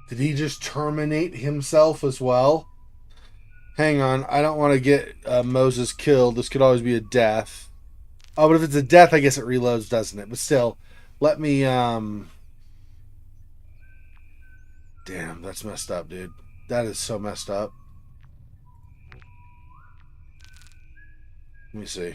Did he just terminate himself as well? Hang on, I don't want to get Moses killed. This could always be a death. Oh, but if it's a death, I guess it reloads, doesn't it? But still, let me... Damn, that's messed up, dude. That is so messed up. Let me see.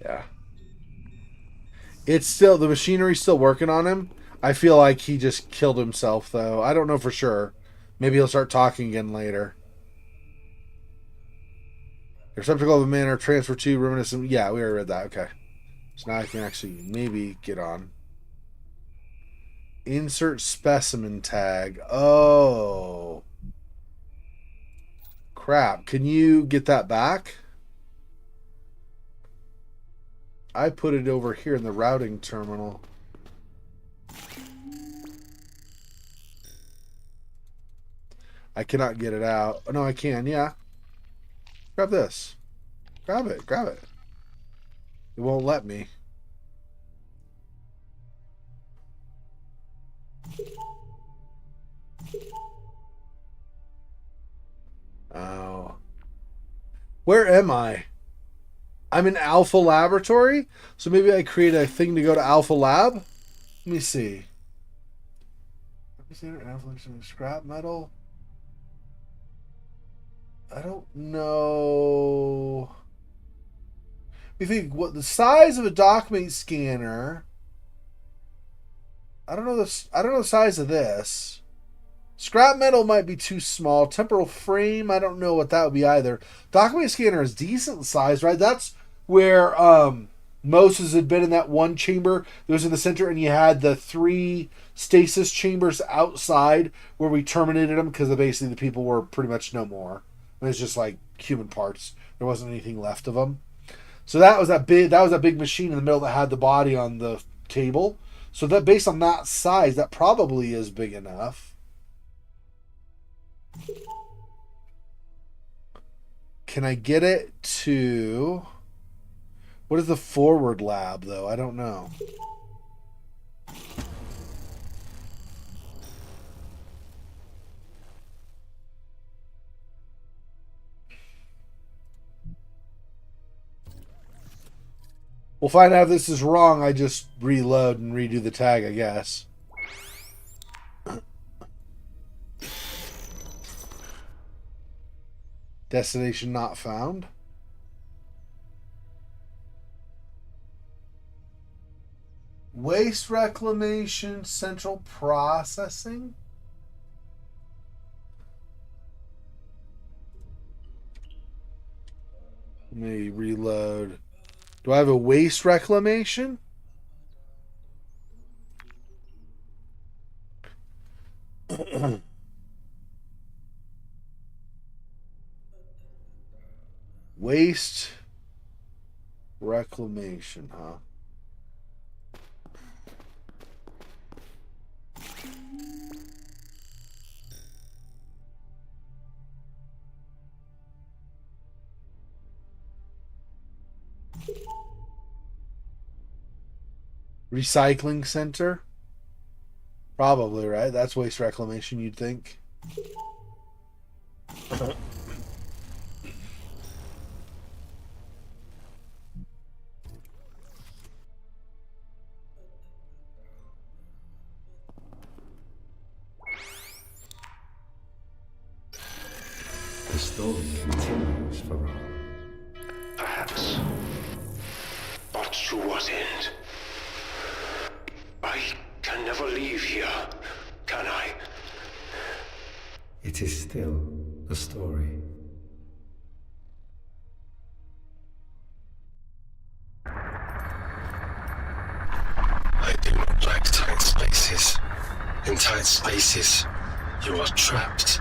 Yeah. It's still, the machinery's still working on him. I feel like he just killed himself, though. I don't know for sure. Maybe he'll start talking again later. Receptacle of a manner, transfer to, reminiscent. Yeah, we already read that. Okay. So now I can actually maybe get on. Insert specimen tag. Oh. Crap. Can you get that back? I put it over here in the routing terminal. I cannot get it out. Oh, no, I can. Yeah. Grab this. Grab it. Grab it. It won't let me. Oh. Where am I? I'm in Alpha Laboratory? So maybe I create a thing to go to Alpha Lab? Let me see. Scrap metal? I don't know. You think what the size of a document scanner? I don't know the size of this. Scrap metal might be too small. Temporal frame, I don't know what that would be either. Document scanner is decent size, right? That's where Moses had been in that one chamber that was in the center, and you had the 3 stasis chambers outside where we terminated them because basically the people were pretty much no more. It was just like human parts. There wasn't anything left of them. So that was that big machine in the middle that had the body on the table. So that based on that size, that probably is big enough. Can I get it to... What is the forward lab, though? I don't know. We'll find out if this is wrong. I just reload and redo the tag, I guess. Destination not found. Waste reclamation, central processing. Let me reload. Do I have a waste reclamation? Waste reclamation, huh? Recycling center? Probably, right? That's waste reclamation, you'd think. The story continues for all. Perhaps. But to what end? I can never leave here, can I? It is still a story. I do not like tight spaces. In tight spaces, you are trapped.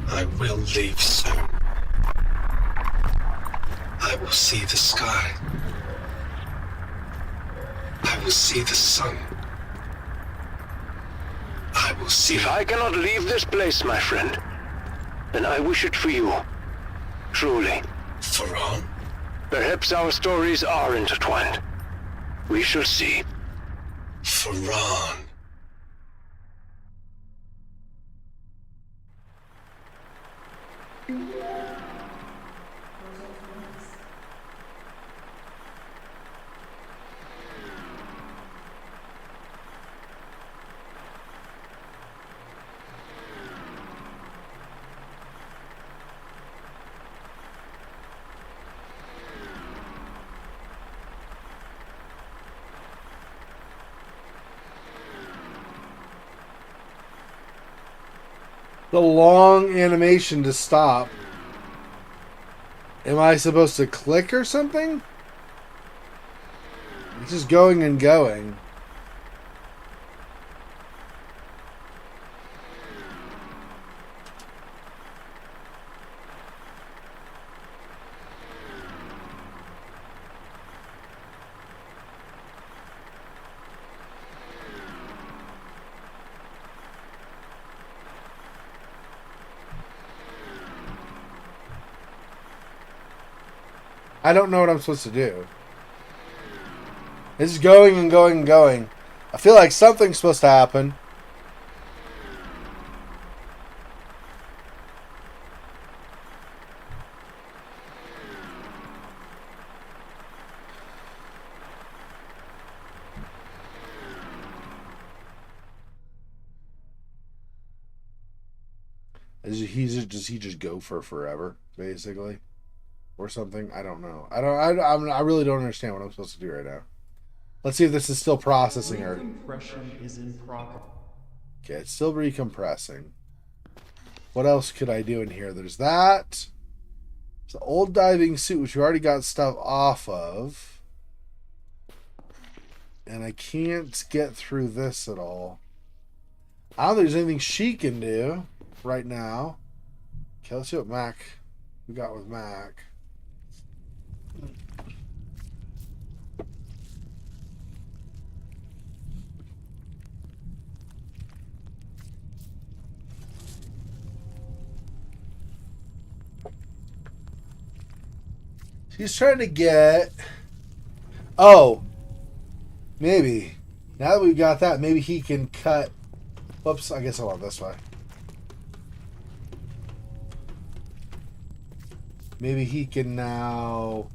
I will leave soon. I will see the sky. I will see the sun. I will see... If I cannot leave this place, my friend, then I wish it for you. Truly. For all? Perhaps our stories are intertwined. We shall see. For Ron. The long animation to stop. Am I supposed to click or something? It's just going and going. I don't know what I'm supposed to do. It's going and going and going. I feel like something's supposed to happen. Does he just go for forever, basically? Or something? I don't know. I really don't understand what I'm supposed to do right now. Let's see if this is still processing or... Recompression is in progress. Okay, it's still recompressing. What else could I do in here? There's that. It's the old diving suit, which we already got stuff off of. And I can't get through this at all. I don't think there's anything she can do right now. Okay, let's see what Mac we got with Mac. He's trying to get... Oh. Maybe. Now that we've got that, maybe he can cut... Whoops, I guess I want this way. Maybe he can now...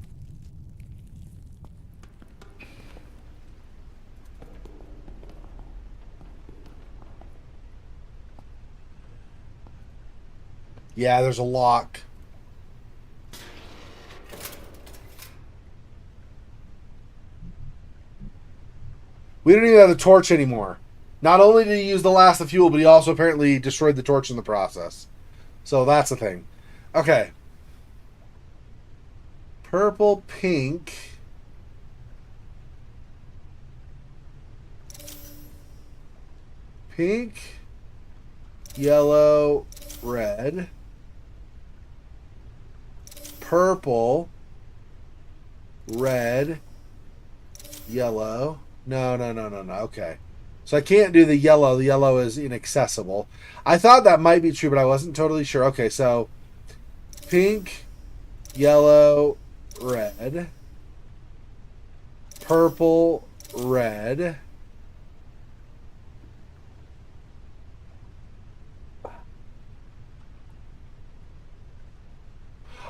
Yeah, there's a lock. We don't even have the torch anymore. Not only did he use the last of fuel, but he also apparently destroyed the torch in the process. So that's the thing. Okay. Purple, pink. Pink, yellow, red. Purple, red, yellow. No. Okay. So I can't do the yellow. The yellow is inaccessible. I thought that might be true, but I wasn't totally sure. Okay, so pink, yellow, red. Purple, red.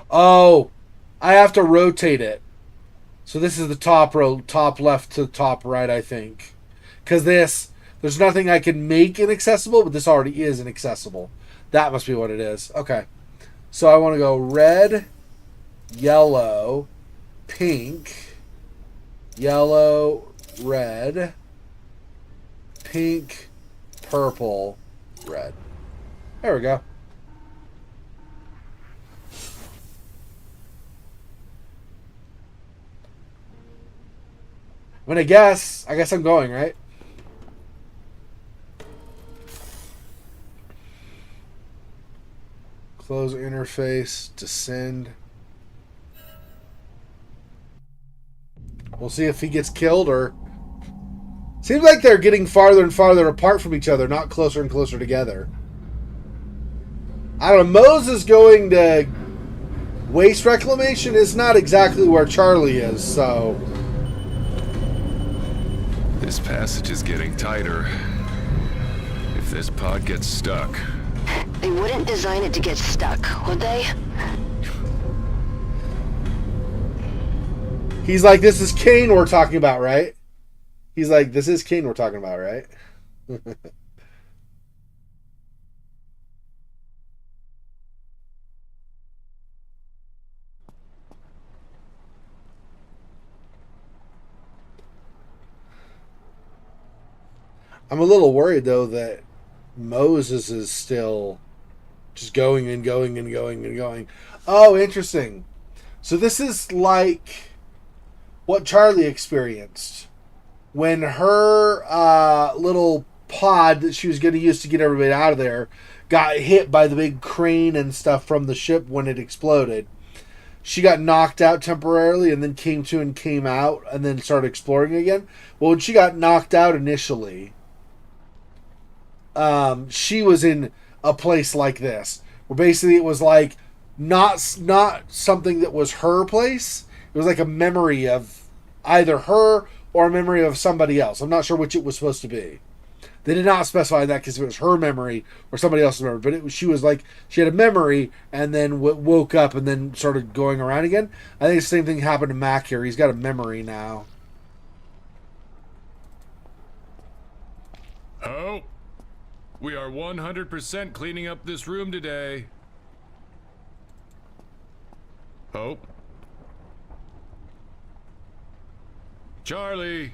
Oh, I have to rotate it. So this is the top row, top left to top right, I think. Because there's nothing I can make inaccessible, but this already is inaccessible. That must be what it is. Okay. So I want to go red, yellow, pink, yellow, red, pink, purple, red. There we go. I mean, I guess I'm going, right? Close interface, descend. We'll see if he gets killed or... Seems like they're getting farther and farther apart from each other, not closer and closer together. I don't know, Moses going to waste reclamation is not exactly where Charlie is, so... This passage is getting tighter. If this pod gets stuck... They wouldn't design it to get stuck, would they? He's like, this is Kane we're talking about, right? He's like, this is Kane we're talking about, right? I'm a little worried, though, that Moses is still just going and going and going and going. Oh, interesting. So this is like what Charlie experienced when her little pod that she was going to use to get everybody out of there got hit by the big crane and stuff from the ship when it exploded. She got knocked out temporarily and then came to and came out and then started exploring again. Well, when she got knocked out initially, she was in a place like this, where basically it was like not something that was her place. It was like a memory of either her or a memory of somebody else. I'm not sure which it was supposed to be. They did not specify that because it was her memory or somebody else's memory. But she was like, she had a memory and then woke up and then started going around again. I think the same thing happened to Mac here. He's got a memory now. Oh, we are 100% cleaning up this room today. Hope. Charlie.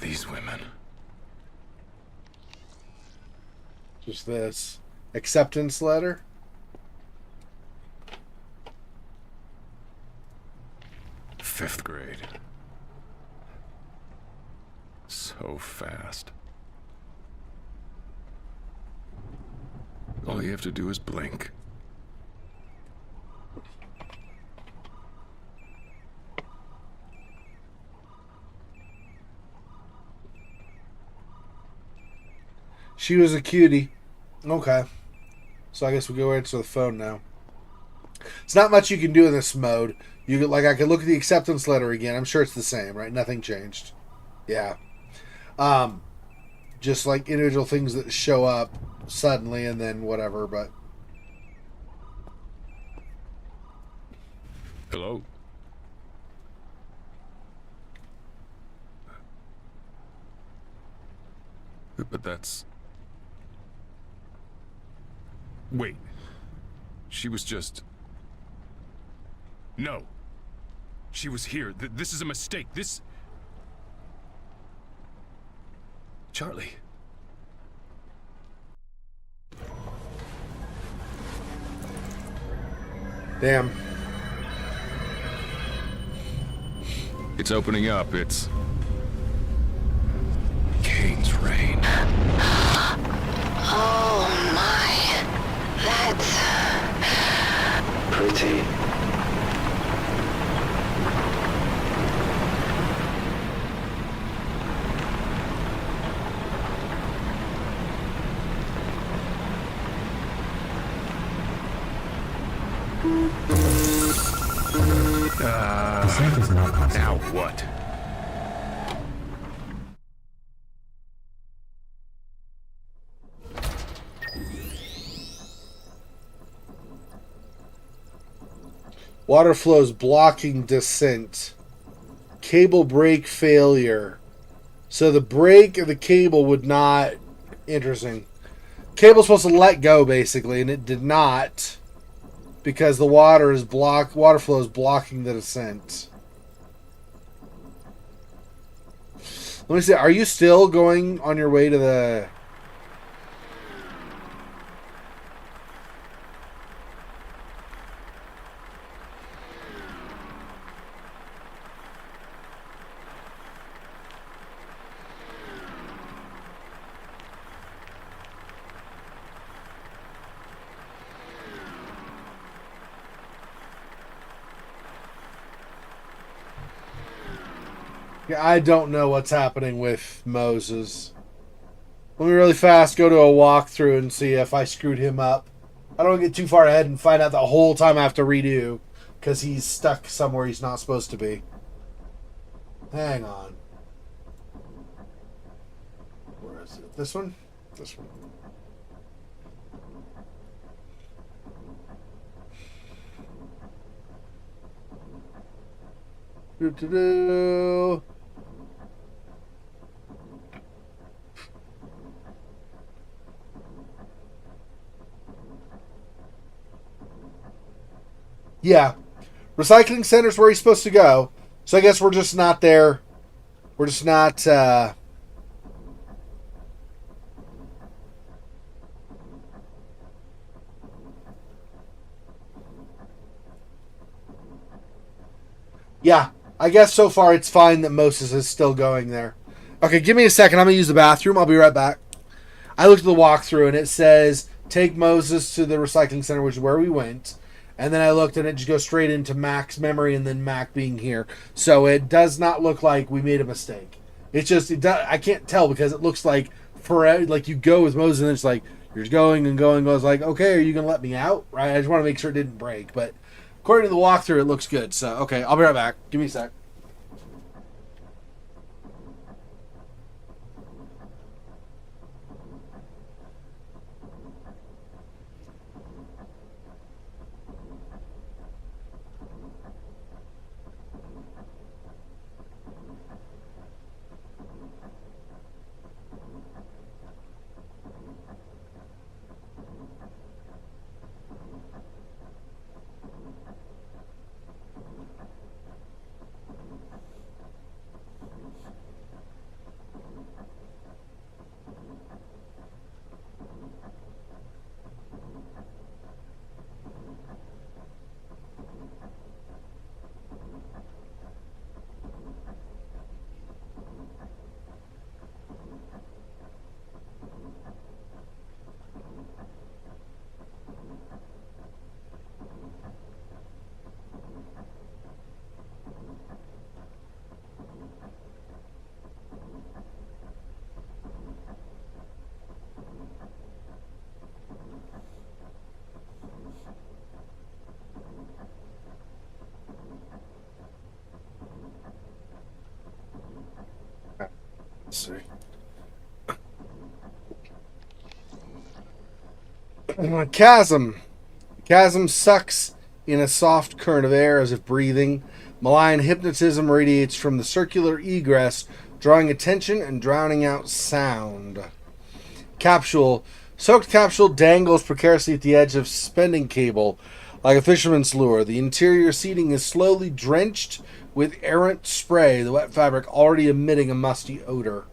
These women. Just this acceptance letter. Fifth grade. So fast. All you have to do is blink. She was a cutie. Okay. So I guess we go right to the phone now. It's not much you can do in this mode. You could, like, I could look at the acceptance letter again. I'm sure it's the same, right? Nothing changed. Yeah. Just like individual things that show up suddenly and then whatever, but Hello? But that's... Wait. She was just... No. She was here. This is a mistake. This... Charlie. damn. It's opening up. It's... Kane's rain. Oh my. That's Pretty. Descent is not possible. Now what? Water flows blocking descent. Cable break failure. So the break of the cable would not... Interesting. Cable's supposed to let go, basically, and it did not. Because the water flow is blocking the descent. Let me see. Are you still going on your way to the... Yeah, I don't know what's happening with Moses. Let me really fast go to a walkthrough and see if I screwed him up. I don't get too far ahead and find out the whole time I have to redo because he's stuck somewhere he's not supposed to be. Hang on. Where is it? This one? This one. Do-do-do. Yeah. Recycling center's where he's supposed to go. So I guess we're just not there. We're just not... Yeah, I guess so far it's fine that Moses is still going there. Okay, give me a second. I'm going to use the bathroom. I'll be right back. I looked at the walkthrough, and it says, take Moses to the recycling center, which is where we went. And then I looked, and it just goes straight into Mac's memory, and then Mac being here. So it does not look like we made a mistake. It's just, I can't tell because it looks like forever, like you go with Moses, and it's like, you're just going and going. I was like, okay, are you going to let me out? Right? I just want to make sure it didn't break. But according to the walkthrough, it looks good. So, okay, I'll be right back. Give me a sec. Let's see. Chasm. Chasm sucks in a soft current of air as if breathing. Malign hypnotism radiates from the circular egress, drawing attention and drowning out sound. Capsule. Soaked capsule dangles precariously at the edge of suspending cable, like a fisherman's lure. The interior seating is slowly drenched with errant spray, the wet fabric already emitting a musty odor.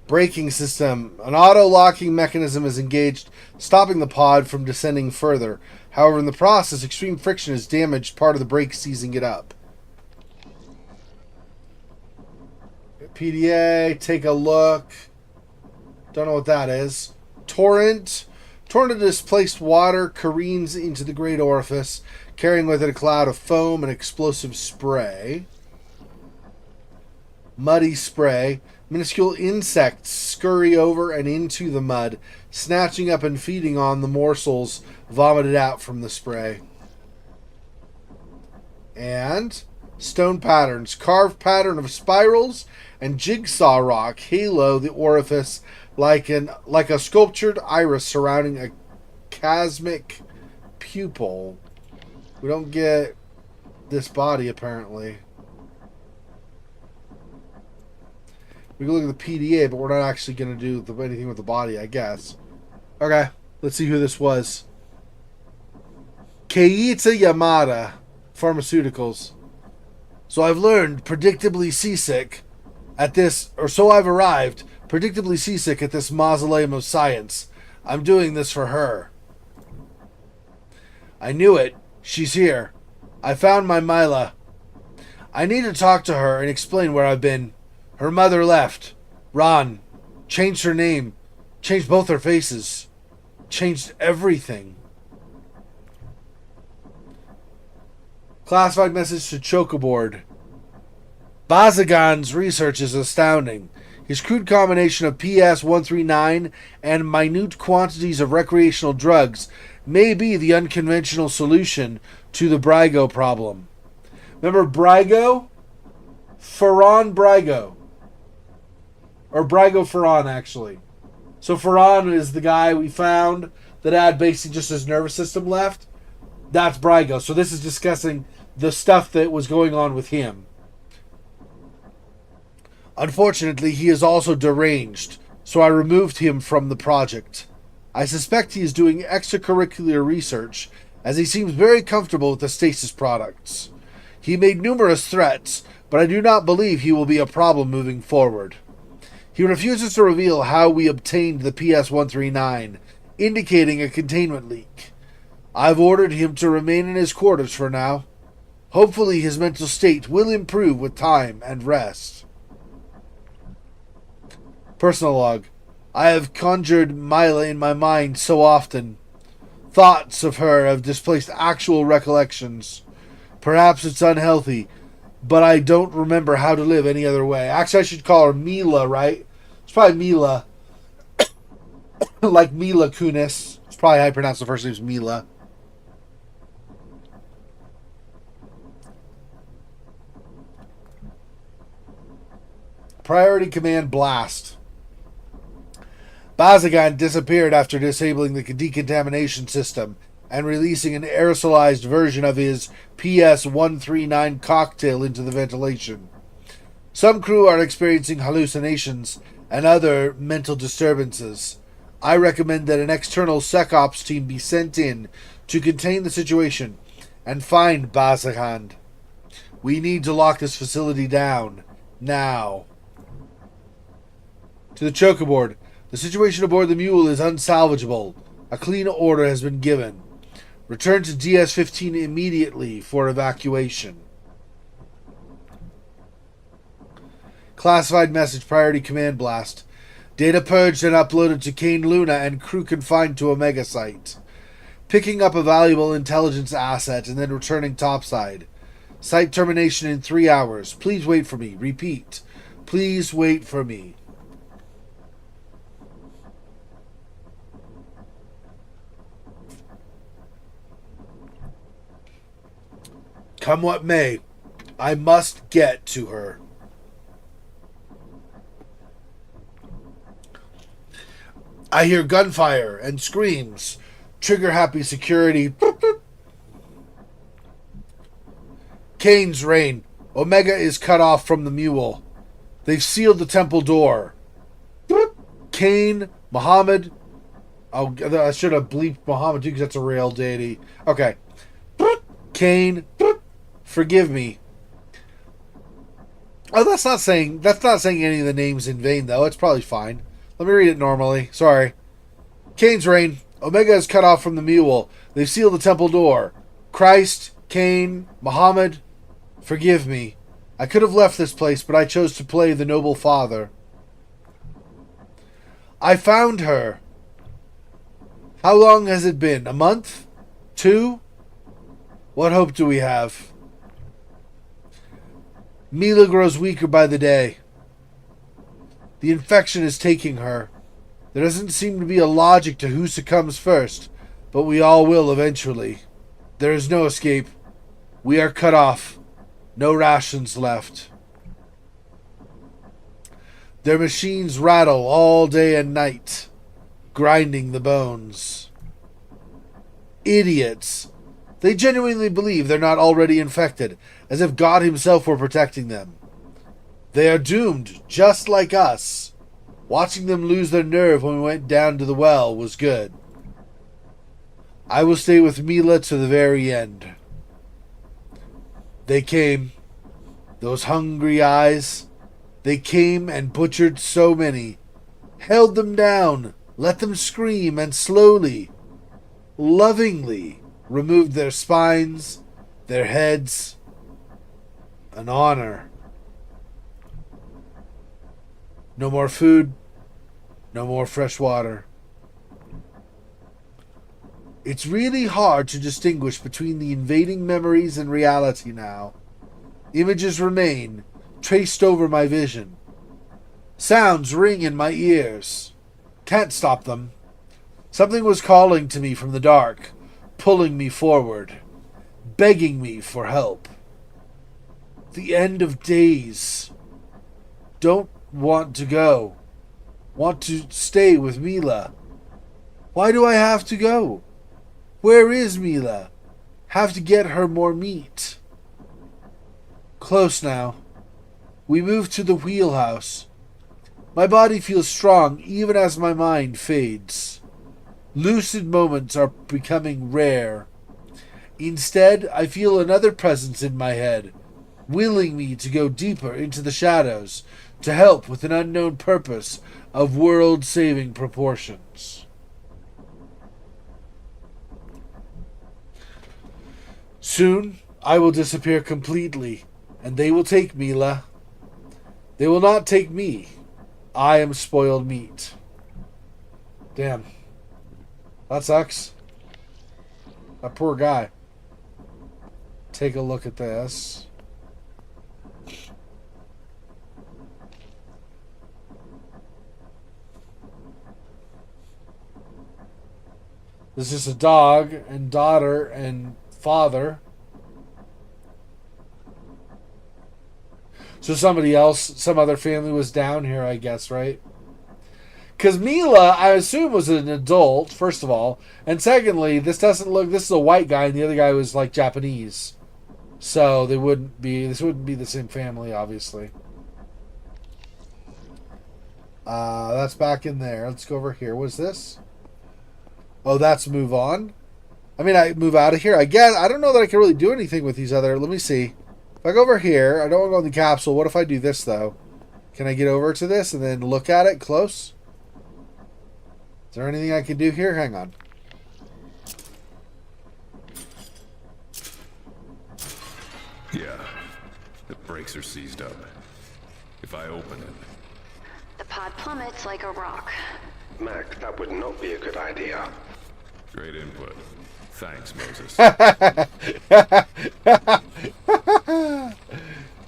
Braking system. An auto-locking mechanism is engaged, stopping the pod from descending further. However, in the process, extreme friction has damaged part of the brake, seizing it up. PDA, take a look. Don't know what that is. Torrent. Torrent of displaced water careens into the great orifice, carrying with it a cloud of foam and explosive spray. Muddy spray. Minuscule insects scurry over and into the mud, snatching up and feeding on the morsels vomited out from the spray. And stone patterns. Carved pattern of spirals and jigsaw rock halo the orifice like a sculptured iris surrounding a chasmic pupil. We don't get this body, apparently. We can look at the PDA, but we're not actually going to do anything with the body, I guess. Okay, let's see who this was. Keita Yamada, Pharmaceuticals. So I've learned, predictably seasick at this, or so I've arrived, predictably seasick at this mausoleum of science. I'm doing this for her. I knew it. She's here. I found my Mila. I need to talk to her and explain where I've been. Her mother left. Ron. Changed her name. Changed both her faces. Changed everything. Classified message to Chocoboard. Bazagan's research is astounding. His crude combination of PS-139 and minute quantities of recreational drugs may be the unconventional solution to the Brygo problem. Remember Brygo? Ferran Brygo. Or Brygo Ferran, actually. So Ferran is the guy we found that had basically just his nervous system left. That's Brygo. So this is discussing the stuff that was going on with him. Unfortunately, he is also deranged, so I removed him from the project. I suspect he is doing extracurricular research, as he seems very comfortable with the Stasis products. He made numerous threats, but I do not believe he will be a problem moving forward. He refuses to reveal how we obtained the PS-139, indicating a containment leak. I've ordered him to remain in his quarters for now. Hopefully his mental state will improve with time and rest. Personal log. I have conjured Mila in my mind so often. Thoughts of her have displaced actual recollections. Perhaps it's unhealthy, but I don't remember how to live any other way. Actually, I should call her Mila, right? It's probably Mila. Like Mila Kunis. It's probably how I pronounce the first name's Mila. Priority command blast. Bazagan disappeared after disabling the decontamination system and releasing an aerosolized version of his PS-139 cocktail into the ventilation. Some crew are experiencing hallucinations and other mental disturbances. I recommend that an external SecOps team be sent in to contain the situation and find Bazagan. We need to lock this facility down. Now. To the chokerboard. The situation aboard the mule is unsalvageable. A clean order has been given. Return to DS-15 immediately for evacuation. Classified message, priority command blast. Data purged and uploaded to Kane Luna and crew confined to Omega site. Picking up a valuable intelligence asset and then returning topside. Site termination in 3 hours. Please wait for me. Repeat. Please wait for me. Come what may, I must get to her. I hear gunfire and screams. Trigger-happy security. Kane's reign. Omega is cut off from the mule. They've sealed the temple door. Kane, Muhammad. Oh, I should have bleeped Muhammad too because that's a real deity. Okay. Kane. Forgive me. Oh, that's not saying any of the names in vain, though. It's probably fine. Let me read it normally. Sorry. Kane's reign. Omega is cut off from the mule. They've sealed the temple door. Christ, Kane, Muhammad, forgive me. I could have left this place, but I chose to play the noble father. I found her. How long has it been? A month? 2? What hope do we have? Mila grows weaker by the day. The infection is taking her. There doesn't seem to be a logic to who succumbs first, but we all will eventually. There is no escape. We are cut off. No rations left. Their machines rattle all day and night, grinding the bones. Idiots. They genuinely believe they're not already infected, as if God himself were protecting them. They are doomed, just like us. Watching them lose their nerve when we went down to the well was good. I will stay with Mila to the very end. They came. Those hungry eyes. They came and butchered so many. Held them down, let them scream, and slowly, lovingly, removed their spines, their heads, an honor. No more food, no more fresh water. It's really hard to distinguish between the invading memories and reality now. Images remain, traced over my vision. Sounds ring in my ears. Can't stop them. Something was calling to me from the dark, pulling me forward, begging me for help. The end of days. Don't want to go. Want to stay with Mila. Why do I have to go? Where is Mila? Have to get her more meat. Close now. We move to the wheelhouse. My body feels strong even as my mind fades. Lucid moments are becoming rare. Instead, I feel another presence in my head, willing me to go deeper into the shadows, to help with an unknown purpose of world-saving proportions. Soon, I will disappear completely, and they will take Mila. They will not take me. I am spoiled meat. Damn. That sucks. That poor guy. Take a look at this. This is a dog and daughter and father. So somebody else, some other family was down here, I guess, right? Because Mila, I assume, was an adult, first of all. And secondly, this is a white guy and the other guy was like Japanese. So this wouldn't be the same family, obviously. That's back in there. Let's go over here. What's this? Oh, that's move on. I mean, I move out of here. I guess I don't know that I can really do anything with these other. Let me see. If I go over here, I don't want to go in the capsule. What if I do this, though? Can I get over to this and then look at it close? Is there anything I can do here? Hang on. Yeah. The brakes are seized up. If I open it... The pod plummets like a rock. Mac, that would not be a good idea. Great input. Thanks, Moses.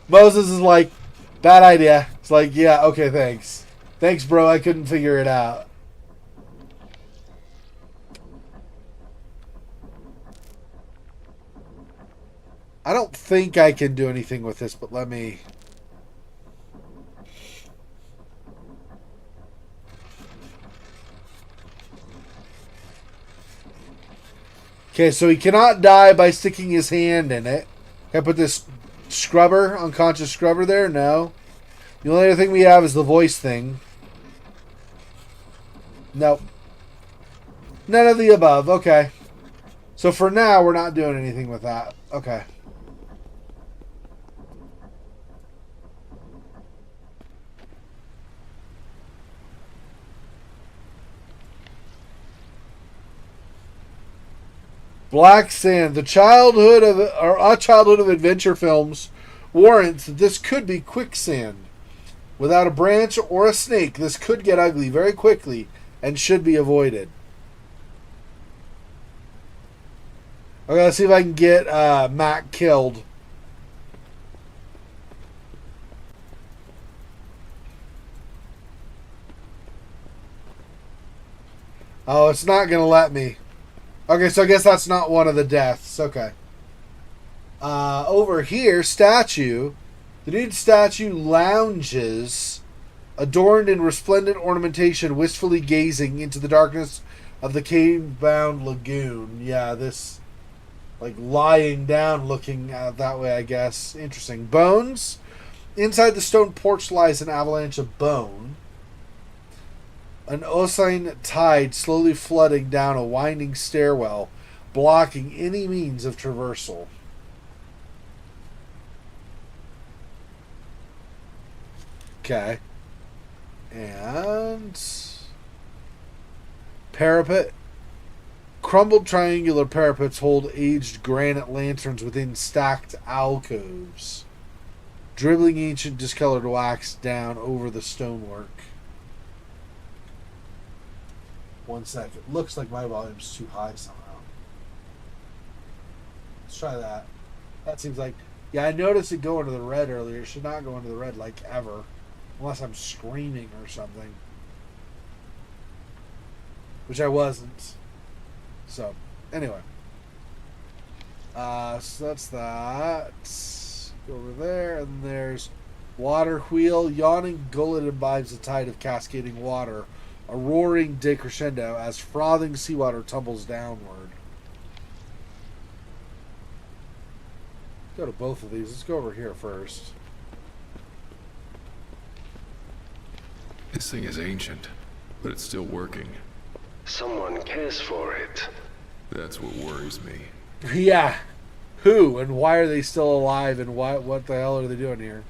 Moses is like, bad idea. It's like, yeah, okay, thanks. Thanks, bro. I couldn't figure it out. I don't think I can do anything with this, but let me... Okay, so he cannot die by sticking his hand in it. Can I put this scrubber, unconscious scrubber there? No. The only other thing we have is the voice thing. Nope. None of the above. Okay. So for now, we're not doing anything with that. Okay. Black Sand. A childhood of adventure films warrants that this could be quicksand. Without a branch or a snake, this could get ugly very quickly and should be avoided. Okay, let's see if I can get Mac killed. Oh, it's not going to let me. Okay, so I guess that's not one of the deaths. Okay. Over here, statue. The nude statue lounges, adorned in resplendent ornamentation, wistfully gazing into the darkness of the cave-bound lagoon. Yeah, this, like, lying down looking that way, I guess. Interesting. Bones. Inside the stone porch lies an avalanche of bone. An Osine tide slowly flooding down a winding stairwell, blocking any means of traversal. Okay. And... parapet. Crumbled triangular parapets hold aged granite lanterns within stacked alcoves, dribbling ancient discolored wax down over the stonework. 1 second. Looks like my volume's too high somehow. Let's try that. That seems like... yeah, I noticed it go into the red earlier. It should not go into the red like ever. Unless I'm screaming or something. Which I wasn't. So, anyway. So that's that. Go over there. And there's water wheel. Yawning gullet imbibes a tide of cascading water. A roaring decrescendo as frothing seawater tumbles downward. Go to both of these. Let's go over here first. This thing is ancient, but it's still working. Someone cares for it. That's what worries me. Yeah. Who and why are they still alive and what the hell are they doing here?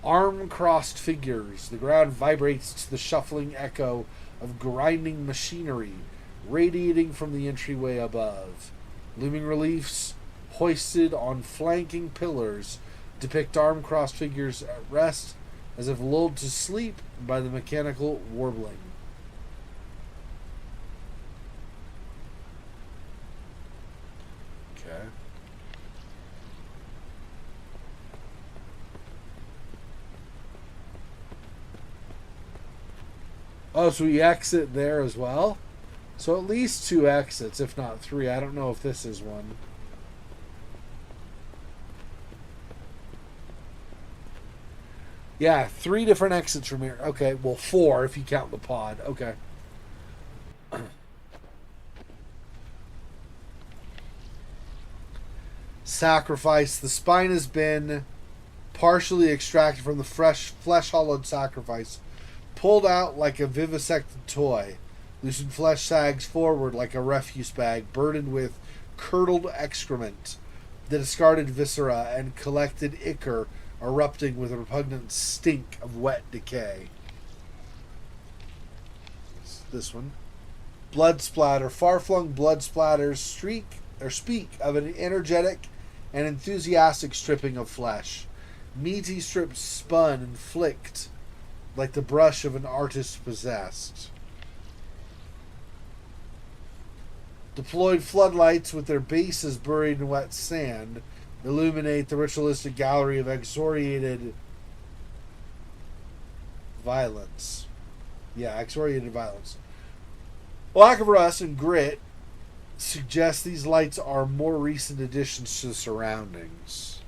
Arm-crossed figures. The ground vibrates to the shuffling echo of grinding machinery radiating from the entryway above. Looming reliefs hoisted on flanking pillars, depict arm-crossed figures at rest, as if lulled to sleep by the mechanical warbling. Okay. Oh, so we exit there as well? So at least 2 exits, if not 3. I don't know if this is one. Yeah, 3 different exits from here. Okay, well, 4 if you count the pod. Okay. Sacrifice. The spine has been partially extracted from the flesh-hollowed sacrifice, pulled out like a vivisected toy. Loosened flesh sags forward like a refuse bag, burdened with curdled excrement. The discarded viscera and collected ichor erupting with a repugnant stink of wet decay. This one. Blood splatter. Far-flung blood splatters speak of an energetic and enthusiastic stripping of flesh. Meaty strips spun and flicked like the brush of an artist possessed. Deployed floodlights with their bases buried in wet sand illuminate the ritualistic gallery of excoriated violence. Yeah, excoriated violence. Lack of rust and grit suggests these lights are more recent additions to the surroundings.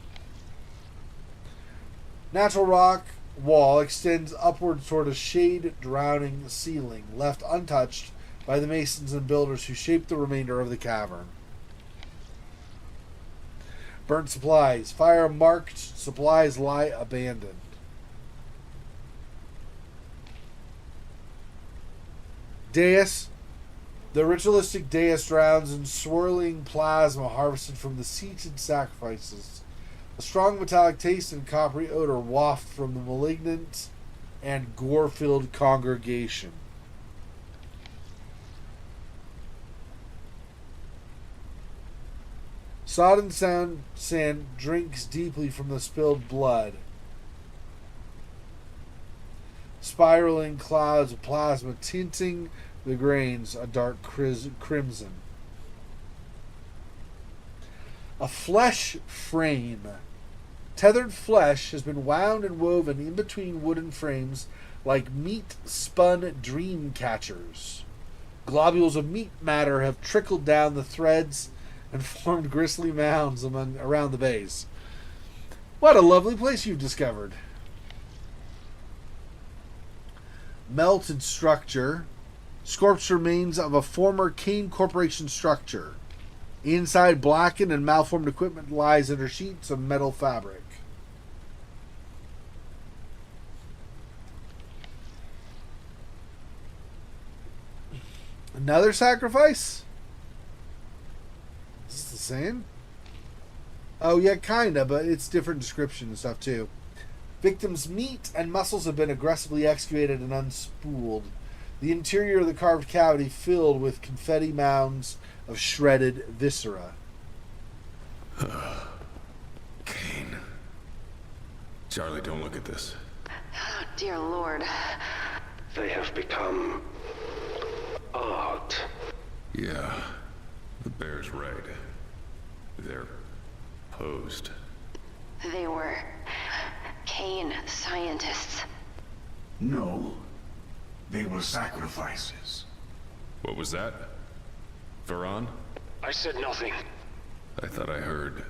Natural rock wall extends upward toward a shade-drowning ceiling, left untouched by the masons and builders who shaped the remainder of the cavern. Burnt supplies. Fire-marked supplies lie abandoned. Dais. The ritualistic dais drowns in swirling plasma harvested from the seated sacrifices. A strong metallic taste and coppery odor waft from the malignant and gore-filled congregation. Sodden sand drinks deeply from the spilled blood. Spiraling clouds of plasma tinting the grains a dark crimson. A flesh frame. Tethered flesh has been wound and woven in between wooden frames like meat-spun dream catchers. Globules of meat matter have trickled down the threads and formed grisly mounds around the base. What a lovely place you've discovered. Melted structure. Scorched remains of a former Kane Corporation structure. Inside blackened and malformed equipment lies under sheets of metal fabric. Another sacrifice? Is this the same? Oh, yeah, kinda, but it's different description and stuff, too. Victims' meat and muscles have been aggressively excavated and unspooled. The interior of the carved cavity filled with confetti mounds of shredded viscera. Kane. Charlie, don't look at this. Oh, dear Lord. They have become art. Yeah, the bear's right. They're posed. They were Kane scientists. No. They were sacrifices. What was that? Varan? I said nothing. I thought I heard.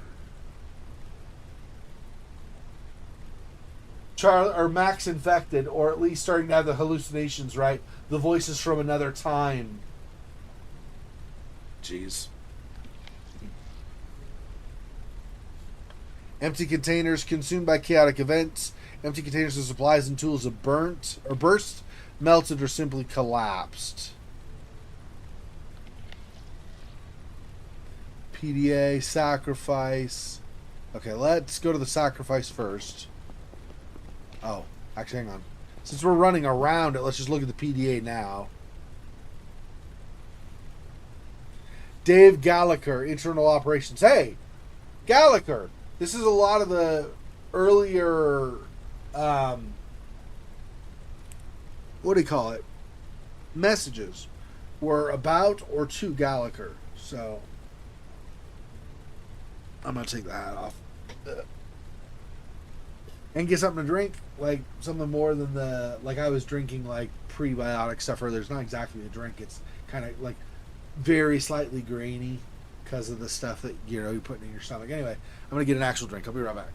Charlie or Max infected, or at least starting to have the hallucinations, right? The voices from another time. Jeez. Empty containers consumed by chaotic events. Empty containers of supplies and tools have burnt or burst, melted, or simply collapsed. PDA, sacrifice. Okay, let's go to the sacrifice first. Oh, actually, hang on. Since we're running around it, let's just look at the PDA now. Dave Gallagher, Internal Operations. Hey, Gallagher. This is a lot of the earlier, what do you call it? Messages were about or to Gallagher. So I'm gonna take the hat off and get something to drink, like something more than like I was drinking like prebiotic stuff earlier. It's not exactly a drink. It's kind of like very slightly grainy because of the stuff that you're putting in your stomach. Anyway, I'm gonna get an actual drink. I'll be right back.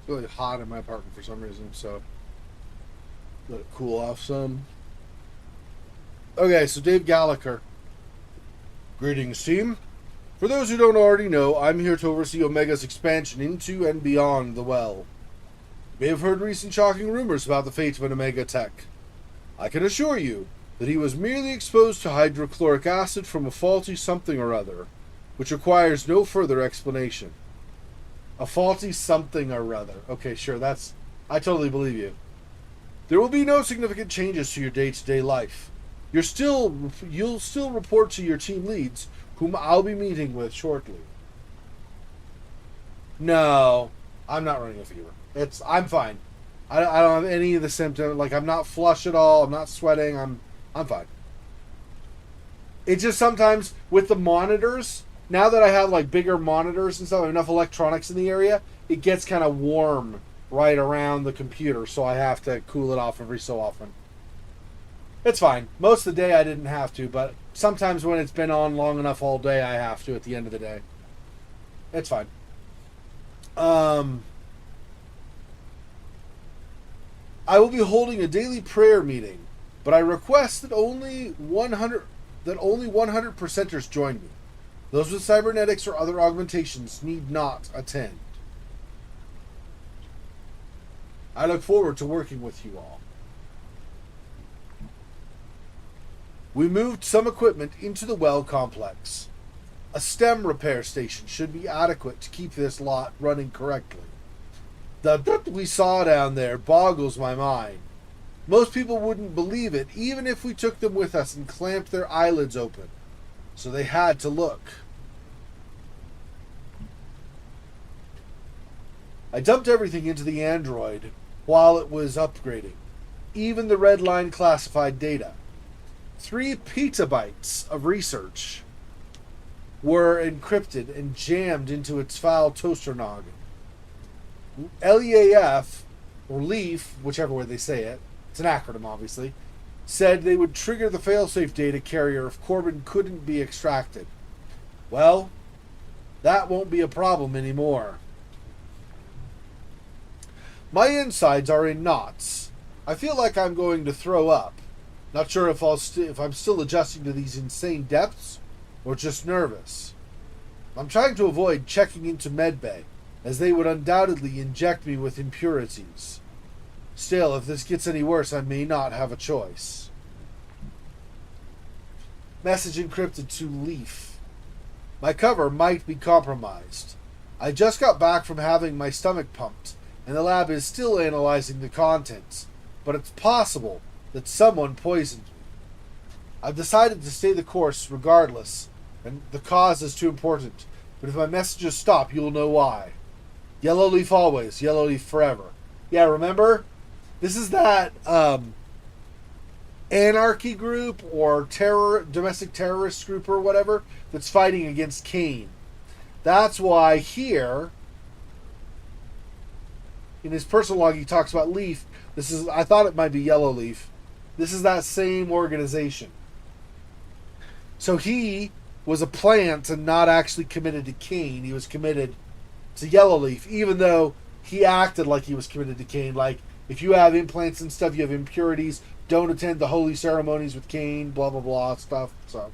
It's really hot in my apartment for some reason, so let it cool off some. Okay, so Dave Gallagher. Greetings, team. For those who don't already know, I'm here to oversee Omega's expansion into and beyond the well. You may have heard recent shocking rumors about the fate of an Omega tech. I can assure you that he was merely exposed to hydrochloric acid from a faulty something or other, which requires no further explanation. A faulty something or other. Okay, sure, I totally believe you. There will be no significant changes to your day-to-day life. You'll still report to your team leads, whom I'll be meeting with shortly. No, I'm not running a fever. I'm fine. I don't have any of the symptoms. Like, I'm not flush at all. I'm not sweating. I'm fine. It's just sometimes with the monitors, now that I have like bigger monitors and stuff, I have enough electronics in the area, it gets kind of warm right around the computer, so I have to cool it off every so often. It's fine. Most of the day I didn't have to, but sometimes when it's been on long enough all day, I have to at the end of the day. It's fine. I will be holding a daily prayer meeting, but I request that only 100 percenters join me. Those with cybernetics or other augmentations need not attend. I look forward to working with you all. We moved some equipment into the well complex. A stem repair station should be adequate to keep this lot running correctly. The we saw down there boggles my mind. Most people wouldn't believe it, even if we took them with us and clamped their eyelids open. So they had to look. I dumped everything into the android while it was upgrading, even the red line classified data. 3 petabytes of research were encrypted and jammed into its foul toaster noggin. LEAF, or LEAF, whichever way they say it, it's an acronym obviously, said they would trigger the failsafe data carrier if Corbin couldn't be extracted. Well, that won't be a problem anymore. My insides are in knots. I feel like I'm going to throw up. Not sure if I'm still adjusting to these insane depths or just nervous. I'm trying to avoid checking into medbay, as they would undoubtedly inject me with impurities. Still, if this gets any worse, I may not have a choice. Message encrypted to Leaf. My cover might be compromised. I just got back from having my stomach pumped, and the lab is still analyzing the contents, but it's possible that someone poisoned me. I've decided to stay the course regardless, and the cause is too important, but if my messages stop, you'll know why. Yellow Leaf always, Yellow Leaf forever. Yeah, remember? This is that anarchy group or domestic terrorist group or whatever that's fighting against Kane. That's why here, in his personal log, he talks about Leaf. I thought it might be Yellow Leaf. This is that same organization. So he was a plant and not actually committed to Kane. He was committed to Yellow Leaf, even though he acted like he was committed to Kane. Like, if you have implants and stuff, you have impurities, don't attend the holy ceremonies with Kane, blah, blah, blah, stuff. So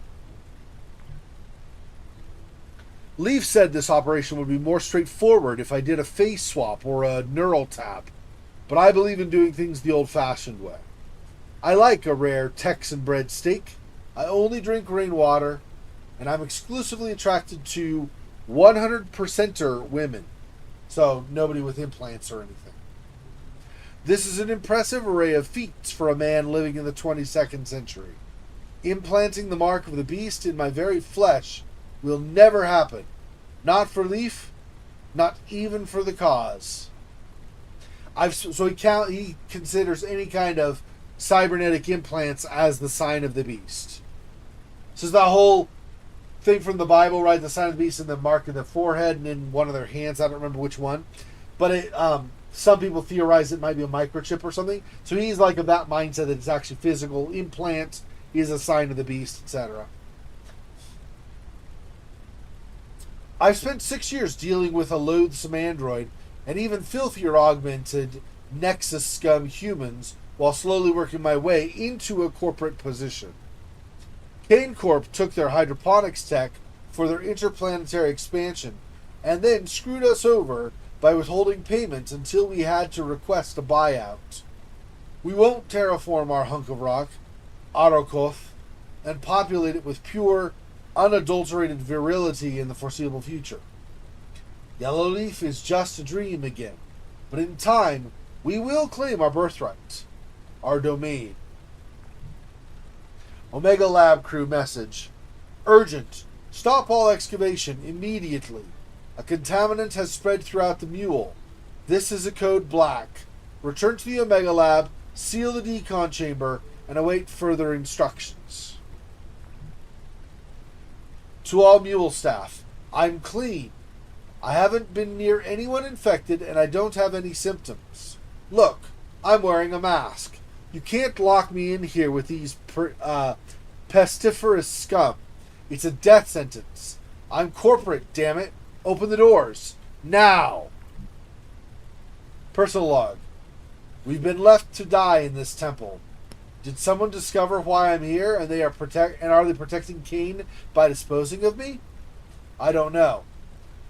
Leaf said this operation would be more straightforward if I did a face swap or a neural tap, but I believe in doing things the old-fashioned way. I like a rare Texan bread steak. I only drink rainwater, and I'm exclusively attracted to 100%er women. So nobody with implants or anything. This is an impressive array of feats for a man living in the 22nd century. Implanting the mark of the beast in my very flesh will never happen. Not for Leaf, not even for the cause. He considers any kind of cybernetic implants as the sign of the beast. This is the whole thing from the Bible, right? The sign of the beast and the mark in the forehead and in one of their hands. I don't remember which one. But some people theorize it might be a microchip or something. So he's like of that mindset that it's actually physical. Implant is a sign of the beast, etc. I've spent 6 years dealing with a loathsome android and even filthier augmented Nexus scum humans while slowly working my way into a corporate position. Kane Corp took their hydroponics tech for their interplanetary expansion and then screwed us over by withholding payment until we had to request a buyout. We won't terraform our hunk of rock, Autokoth, and populate it with pure, unadulterated virility in the foreseeable future. Yellow Leaf is just a dream again, but in time, we will claim our birthright, our domain. Omega Lab crew message. Urgent. Stop all excavation immediately. A contaminant has spread throughout the mule. This is a code black. Return to the Omega Lab, seal the decon chamber, and await further instructions. To all mule staff, I'm clean. I haven't been near anyone infected and I don't have any symptoms. Look, I'm wearing a mask. You can't lock me in here with these pestiferous scum. It's a death sentence. I'm corporate, damn it. Open the doors. Now. Personal log. We've been left to die in this temple. Did someone discover why I'm here and are they protecting Kane by disposing of me? I don't know.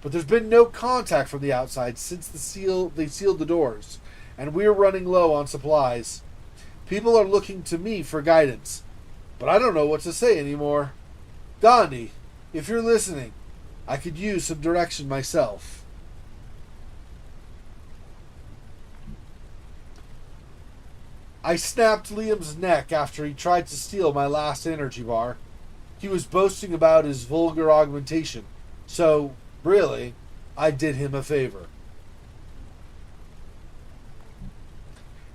But there's been no contact from the outside since they sealed the doors, and we're running low on supplies. People are looking to me for guidance, but I don't know what to say anymore. Gandhi, if you're listening, I could use some direction myself. I snapped Liam's neck after he tried to steal my last energy bar. He was boasting about his vulgar augmentation, so, really, I did him a favor.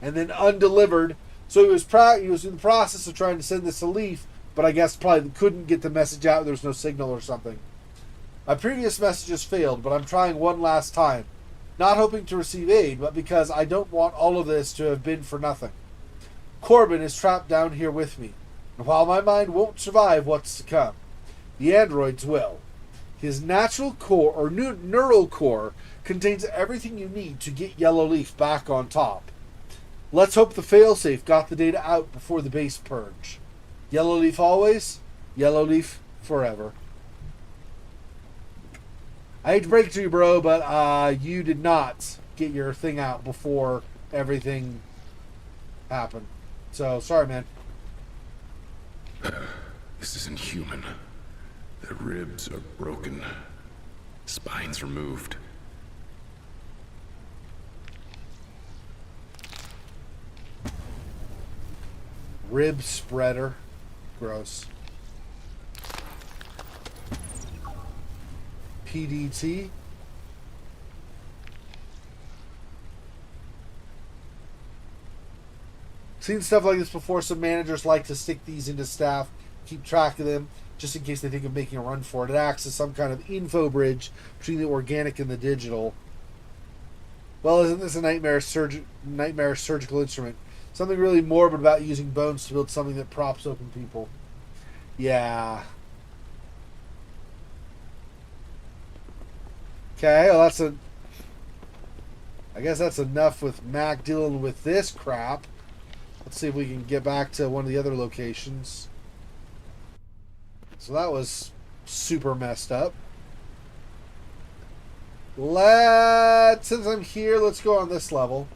And then undelivered, so he was in the process of trying to send this to Leaf, but I guess probably couldn't get the message out. There was no signal or something. My previous messages failed, but I'm trying one last time. Not hoping to receive aid, but because I don't want all of this to have been for nothing. Corbin is trapped down here with me, and while my mind won't survive what's to come, the android's will. His natural core, or neural core, contains everything you need to get Yellowleaf back on top. Let's hope the failsafe got the data out before the base purge. Yellowleaf always, Yellowleaf forever. I hate to break it to you, bro, but you did not get your thing out before everything happened. So, sorry, man. This isn't human. The ribs are broken. Spines removed. Rib spreader. Gross. PDT. Seen stuff like this before. Some managers like to stick these into staff, keep track of them, just in case they think of making a run for it. It acts as some kind of info bridge between the organic and the digital. Well, isn't this a nightmare surgical instrument? Something really morbid about using bones to build something that props open people. Yeah. Okay, well I guess that's enough with Mac dealing with this crap. Let's see if we can get back to one of the other locations. So that was super messed up. Since I'm here, let's go on this level.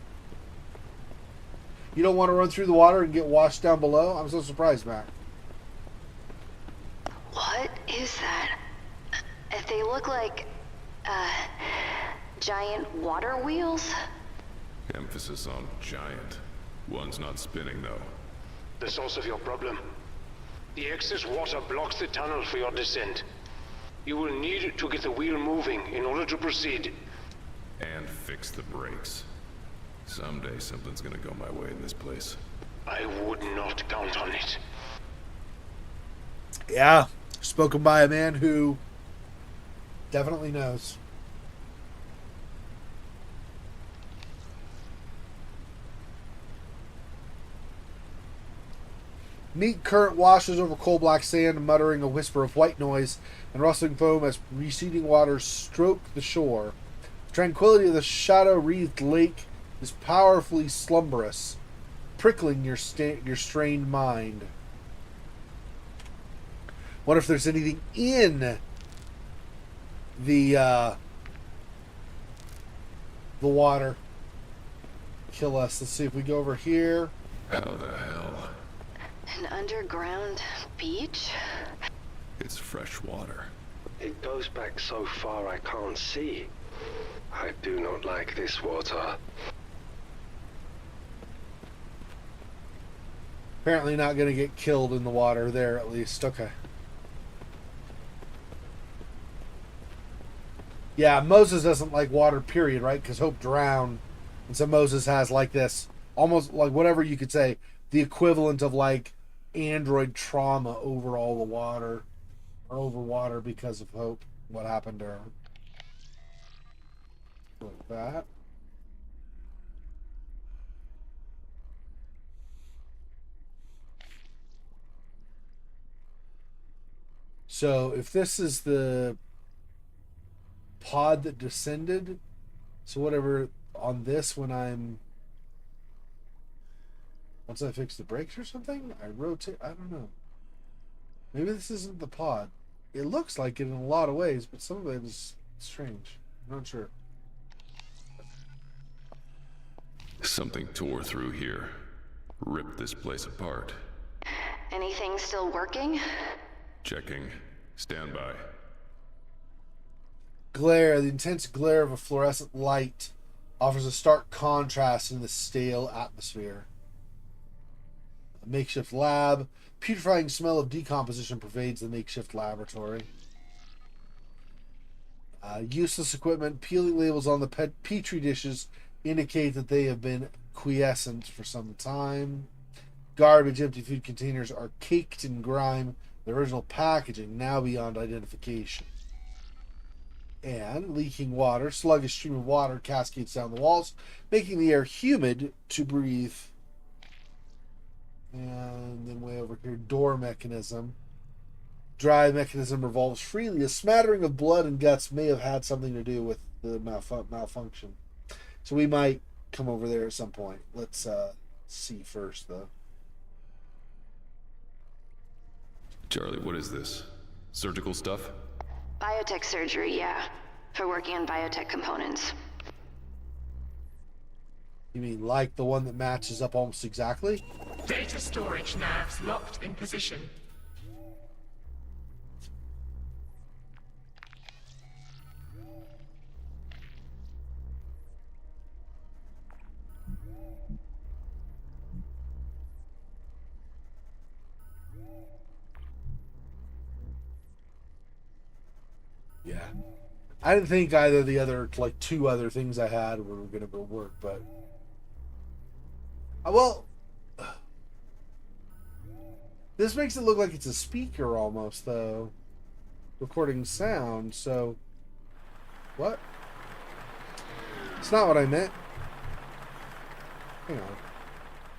You don't want to run through the water and get washed down below? I'm so surprised, Mac. What is that? They look like, giant water wheels? Emphasis on giant. One's not spinning, though. The source of your problem. The excess water blocks the tunnel for your descent. You will need to get the wheel moving in order to proceed. And fix the brakes. Someday something's gonna go my way in this place. I would not count on it. Yeah, spoken by a man who definitely knows. Neat current washes over coal black sand, muttering a whisper of white noise and rustling foam as receding waters stroke the shore. The tranquility of the shadow-wreathed lake is powerfully slumberous, prickling your strained mind. Wonder if there's anything in the water. Kill us. Let's see if we go over here. How the hell? An underground beach? It's fresh water. It goes back so far I can't see. I do not like this water. Apparently not going to get killed in the water there, at least. Okay. Yeah, Moses doesn't like water, period, right? Because Hope drowned. And so Moses has like this, almost like whatever you could say, the equivalent of like android trauma over all the water, or over water because of Hope, what happened to her. Like that. So if this is the pod that descended. So whatever on this, once I fix the brakes or something, I rotate. I don't know. Maybe this isn't the pod. It looks like it in a lot of ways, but some of it is strange. I'm not sure. Something tore through here. Ripped this place apart. Anything still working? Checking. Stand by. Glare. The intense glare of a fluorescent light offers a stark contrast in the stale atmosphere. A makeshift lab. Putrefying smell of decomposition pervades the makeshift laboratory. Useless equipment. Peeling labels on the petri dishes indicate that they have been quiescent for some time. Garbage, empty food containers are caked in grime. The original packaging now beyond identification. And leaking water. Sluggish stream of water cascades down the walls, making the air humid to breathe. And then way over here, door mechanism. Drive mechanism revolves freely. A smattering of blood and guts may have had something to do with the malfunction. So we might come over there at some point. Let's see first, though. Charlie, what is this? Surgical stuff? Biotech surgery, yeah. For working on biotech components. You mean like the one that matches up almost exactly? Data storage nerves locked in position. Yeah. I didn't think either of the other, like, two other things I had were going to work, but... well... This makes it look like it's a speaker almost, though. Recording sound, so... What? It's not what I meant. Hang on.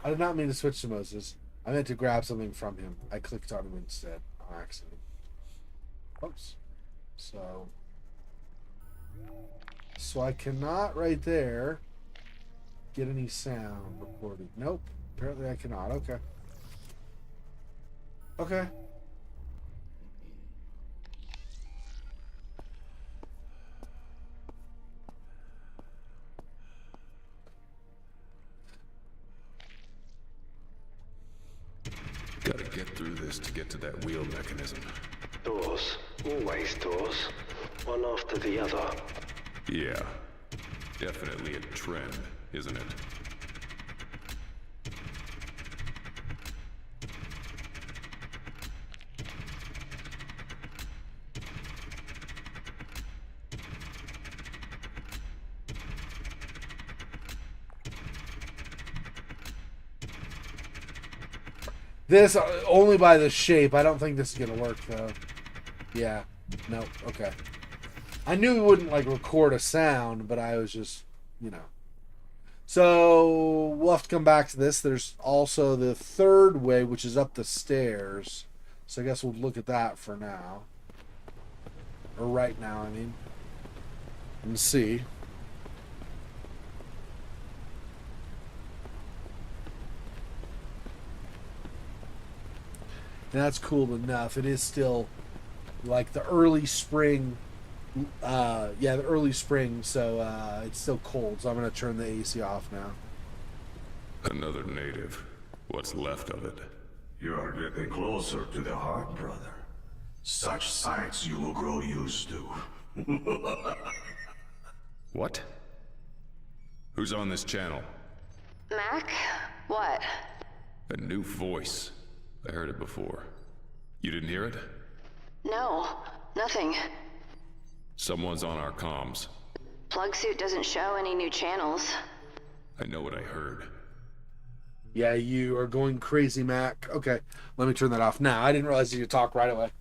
I did not mean to switch to Moses. I meant to grab something from him. I clicked on him instead, on accident. Oops. So I cannot right there get any sound recorded. Nope. Apparently I cannot. Okay. Okay. Gotta get through this to get to that wheel mechanism. Doors. Always doors. One after the other. Yeah. Definitely a trend, isn't it? This, only by the shape. I don't think this is going to work, though. Yeah. Nope. Okay. I knew we wouldn't, like, record a sound, but I was just, you know. So, we'll have to come back to this. There's also the third way, which is up the stairs. So, I guess we'll look at that for now. Or right now, I mean. And see. And that's cool enough. It is still like the early spring. The early spring, so it's still cold. So I'm going to turn the AC off now. Another native. What's left of it? You're getting closer to the heart, brother. Such sights you will grow used to. What? Who's on this channel? Mac? What? A new voice. I heard it before. You didn't hear it? No, nothing. Someone's on our comms. Plug suit doesn't show any new channels. I know what I heard. Yeah, you are going crazy, Mac. Okay, let me turn that off now. I didn't realize you could talk right away.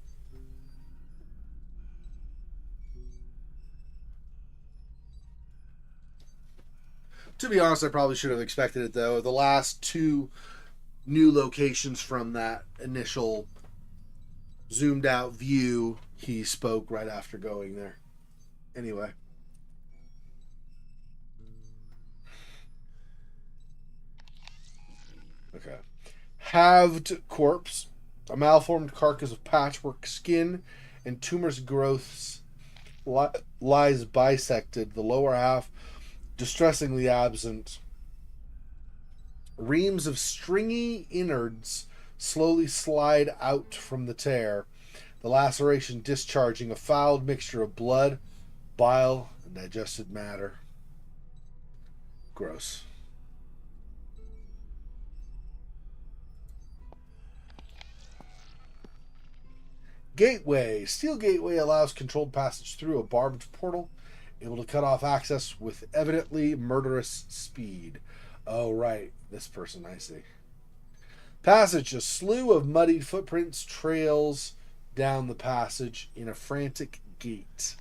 To be honest, I probably should have expected it, though. The last two new locations from that initial zoomed out view, he spoke right after going there. Anyway. Okay. Halved corpse. A malformed carcass of patchwork skin and tumorous growths lies bisected, the lower half distressingly absent. Reams of stringy innards slowly slide out from the tear, the laceration discharging a foul mixture of blood, bile, and digested matter. Gross. Gateway. Steel gateway allows controlled passage through a barbed portal, able to cut off access with evidently murderous speed. Oh, right. This person, I see. Passage. A slew of muddied footprints trails down the passage in a frantic gait.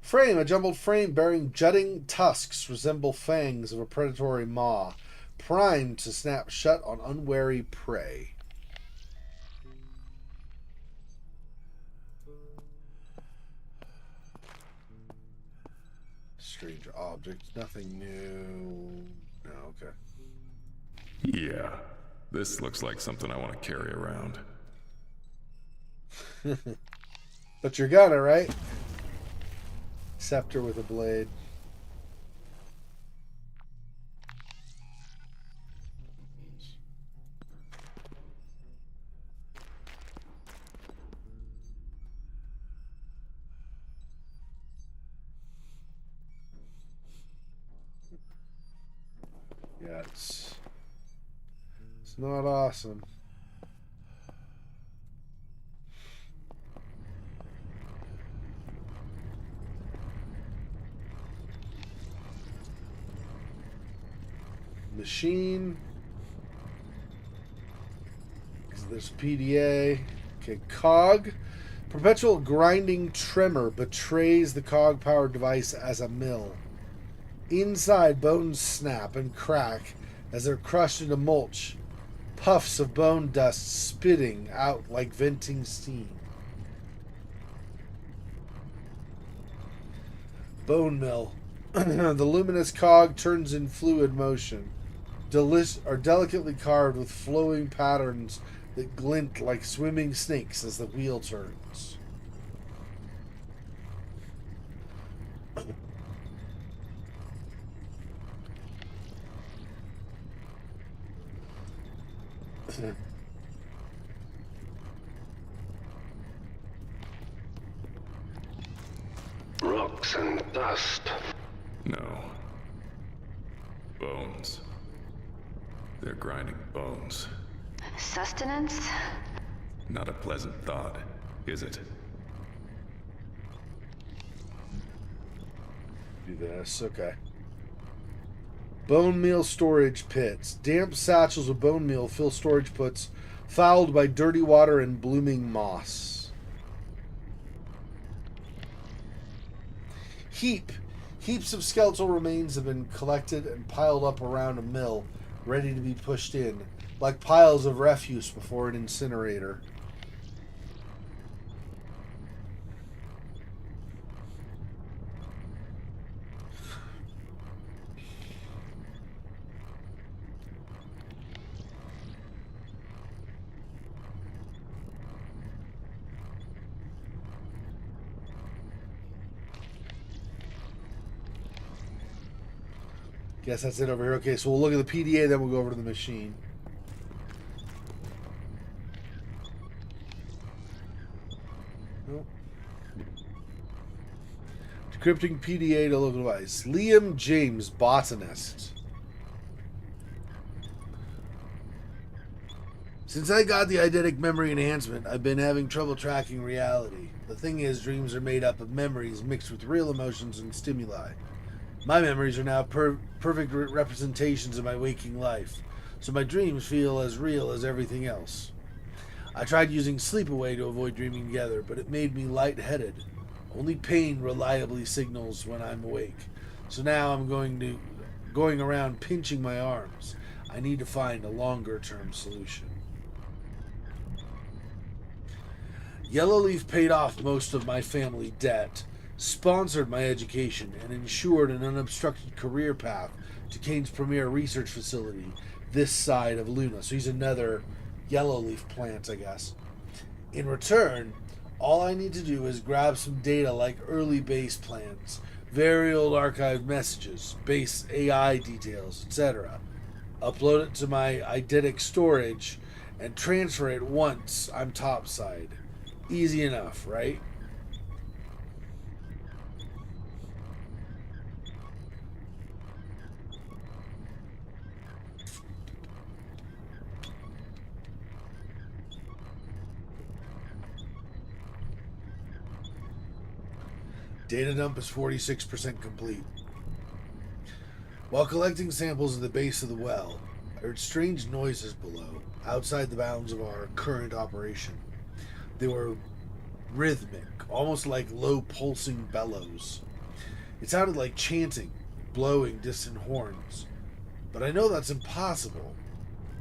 Frame. A jumbled frame bearing jutting tusks resemble fangs of a predatory maw, primed to snap shut on unwary prey. Strange object. Nothing new. No, okay. Yeah, this looks like something I want to carry around. But you're gonna, right? Scepter with a blade. Yeah, it's not awesome. Machine. There's PDA. Okay, cog. Perpetual grinding tremor betrays the cog-powered device as a mill. Inside, bones snap and crack as they're crushed into mulch. Puffs of bone dust spitting out like venting steam. Bone mill. The luminous cog turns in fluid motion. Delicately carved with flowing patterns that glint like swimming snakes as the wheel turns. Rocks and dust. No. Bones. They're grinding bones. Sustenance? Not a pleasant thought, is it? Do this, okay. Bone meal storage pits. Damp satchels of bone meal fill storage pits fouled by dirty water and blooming moss. Heaps of skeletal remains have been collected and piled up around a mill, ready to be pushed in, like piles of refuse before an incinerator. Guess that's it over here. Okay, so we'll look at the PDA, then we'll go over to the machine. Nope. Decrypting PDA to local device. Liam James, botanist. Since I got the eidetic memory enhancement, I've been having trouble tracking reality. The thing is, dreams are made up of memories mixed with real emotions and stimuli. My memories are now perfect representations of my waking life, so my dreams feel as real as everything else. I tried using sleepaway to avoid dreaming together, but it made me lightheaded. Only pain reliably signals when I'm awake. So now I'm going around pinching my arms. I need to find a longer-term solution. Yellowleaf paid off most of my family debt, sponsored my education, and ensured an unobstructed career path to Kane's premier research facility this side of Luna. So he's another Yellowleaf plant, I guess. In return, all I need to do is grab some data like early base plans, very old archived messages, base AI details, etc. Upload it to my eidetic storage and transfer it once I'm topside. Easy enough, right? Data dump is 46% complete. While collecting samples at the base of the well, I heard strange noises below, outside the bounds of our current operation. They were rhythmic, almost like low pulsing bellows. It sounded like chanting, blowing distant horns. But I know that's impossible.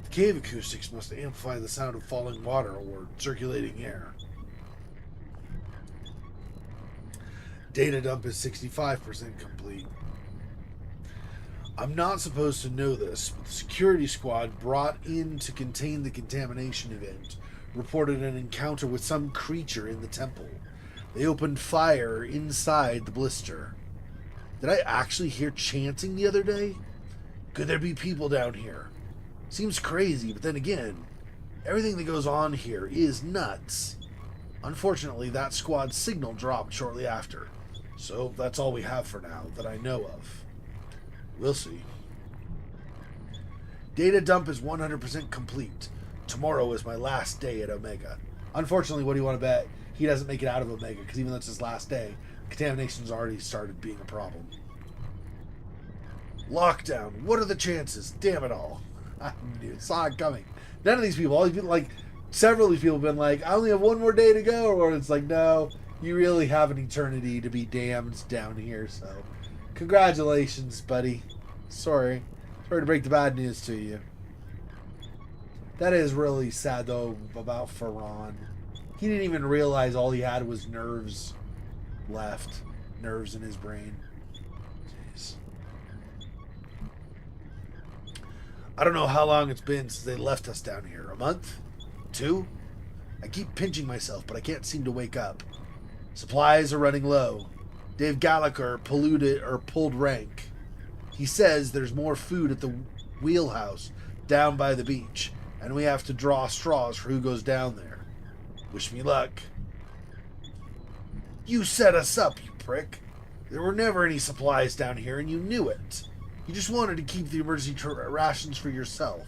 The cave acoustics must amplify the sound of falling water or circulating air. Data dump is 65% complete. I'm not supposed to know this, but the security squad brought in to contain the contamination event reported an encounter with some creature in the temple. They opened fire inside the blister. Did I actually hear chanting the other day? Could there be people down here? Seems crazy, but then again, everything that goes on here is nuts. Unfortunately, that squad's signal dropped shortly after. So that's all we have for now that I know of. We'll see. Data dump is 100% complete. Tomorrow is my last day at Omega. Unfortunately, what do you want to bet? He doesn't make it out of Omega, because even though it's his last day, contamination's already started being a problem. Lockdown. What are the chances? Damn it all. I saw it coming. None of these people, all these people, like, several of these people have been like, I only have one more day to go, or it's like, no, you really have an eternity to be damned down here, so congratulations, buddy. Sorry to break the bad news to you. That is really sad, though, about Ferran. He didn't even realize all he had was nerves left. Nerves in his brain. Jeez. I don't know how long it's been since they left us down here. A month? 2? I keep pinching myself, but I can't seem to wake up. Supplies are running low. Dave Gallagher pulled rank. He says there's more food at the wheelhouse down by the beach, and we have to draw straws for who goes down there. Wish me luck. You set us up, you prick. There were never any supplies down here, and you knew it. You just wanted to keep the emergency rations for yourself.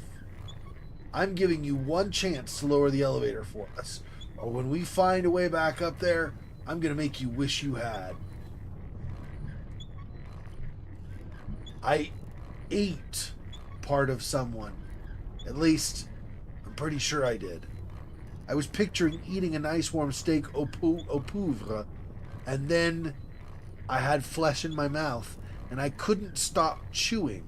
I'm giving you one chance to lower the elevator for us, or when we find a way back up there, I'm going to make you wish you had. I ate part of someone. At least, I'm pretty sure I did. I was picturing eating a nice warm steak au poivre, and then I had flesh in my mouth, and I couldn't stop chewing.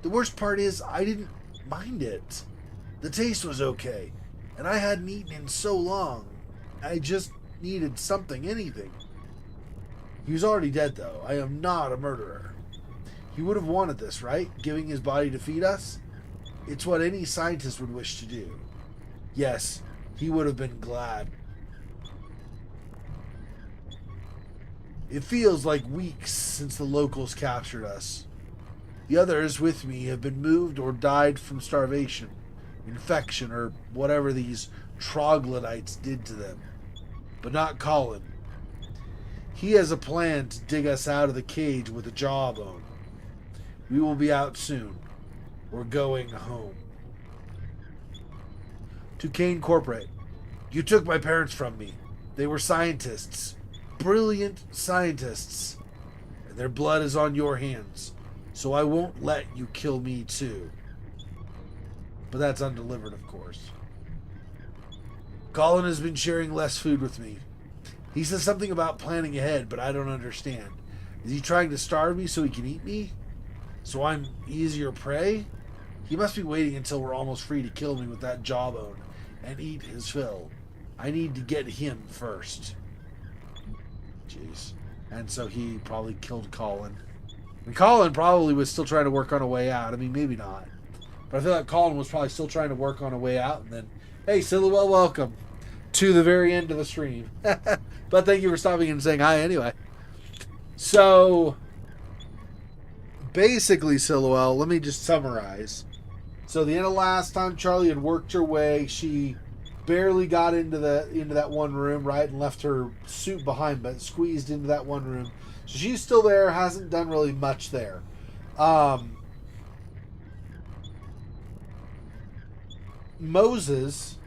The worst part is, I didn't mind it. The taste was okay, and I hadn't eaten in so long. I just needed something, anything. He was already dead, though. I am not a murderer. He would have wanted this, right? Giving his body to feed us? It's what any scientist would wish to do. Yes, he would have been glad. It feels like weeks since the locals captured us. The others with me have been moved or died from starvation, infection, or whatever these troglodytes did to them. But not Colin. He has a plan to dig us out of the cage with a jawbone. We will be out soon. We're going home. To Kane Corporate. You took my parents from me. They were scientists. Brilliant scientists. And their blood is on your hands. So I won't let you kill me too. But that's undelivered, of course. Colin has been sharing less food with me. He says something about planning ahead, but I don't understand. Is he trying to starve me so he can eat me? So I'm easier prey? He must be waiting until we're almost free to kill me with that jawbone and eat his fill. I need to get him first. Jeez. And so he probably killed Colin. And Colin probably was still trying to work on a way out. I mean, maybe not. But I feel like Colin was probably still trying to work on a way out. And then, hey, Silhouette, welcome to the very end of the stream. But thank you for stopping and saying hi anyway. So, basically, Silhouette, let me just summarize. So, the end of last time, Charlie had worked her way. She barely got into that one room, right, and left her suit behind, but squeezed into that one room. So she's still there, hasn't done really much there. Moses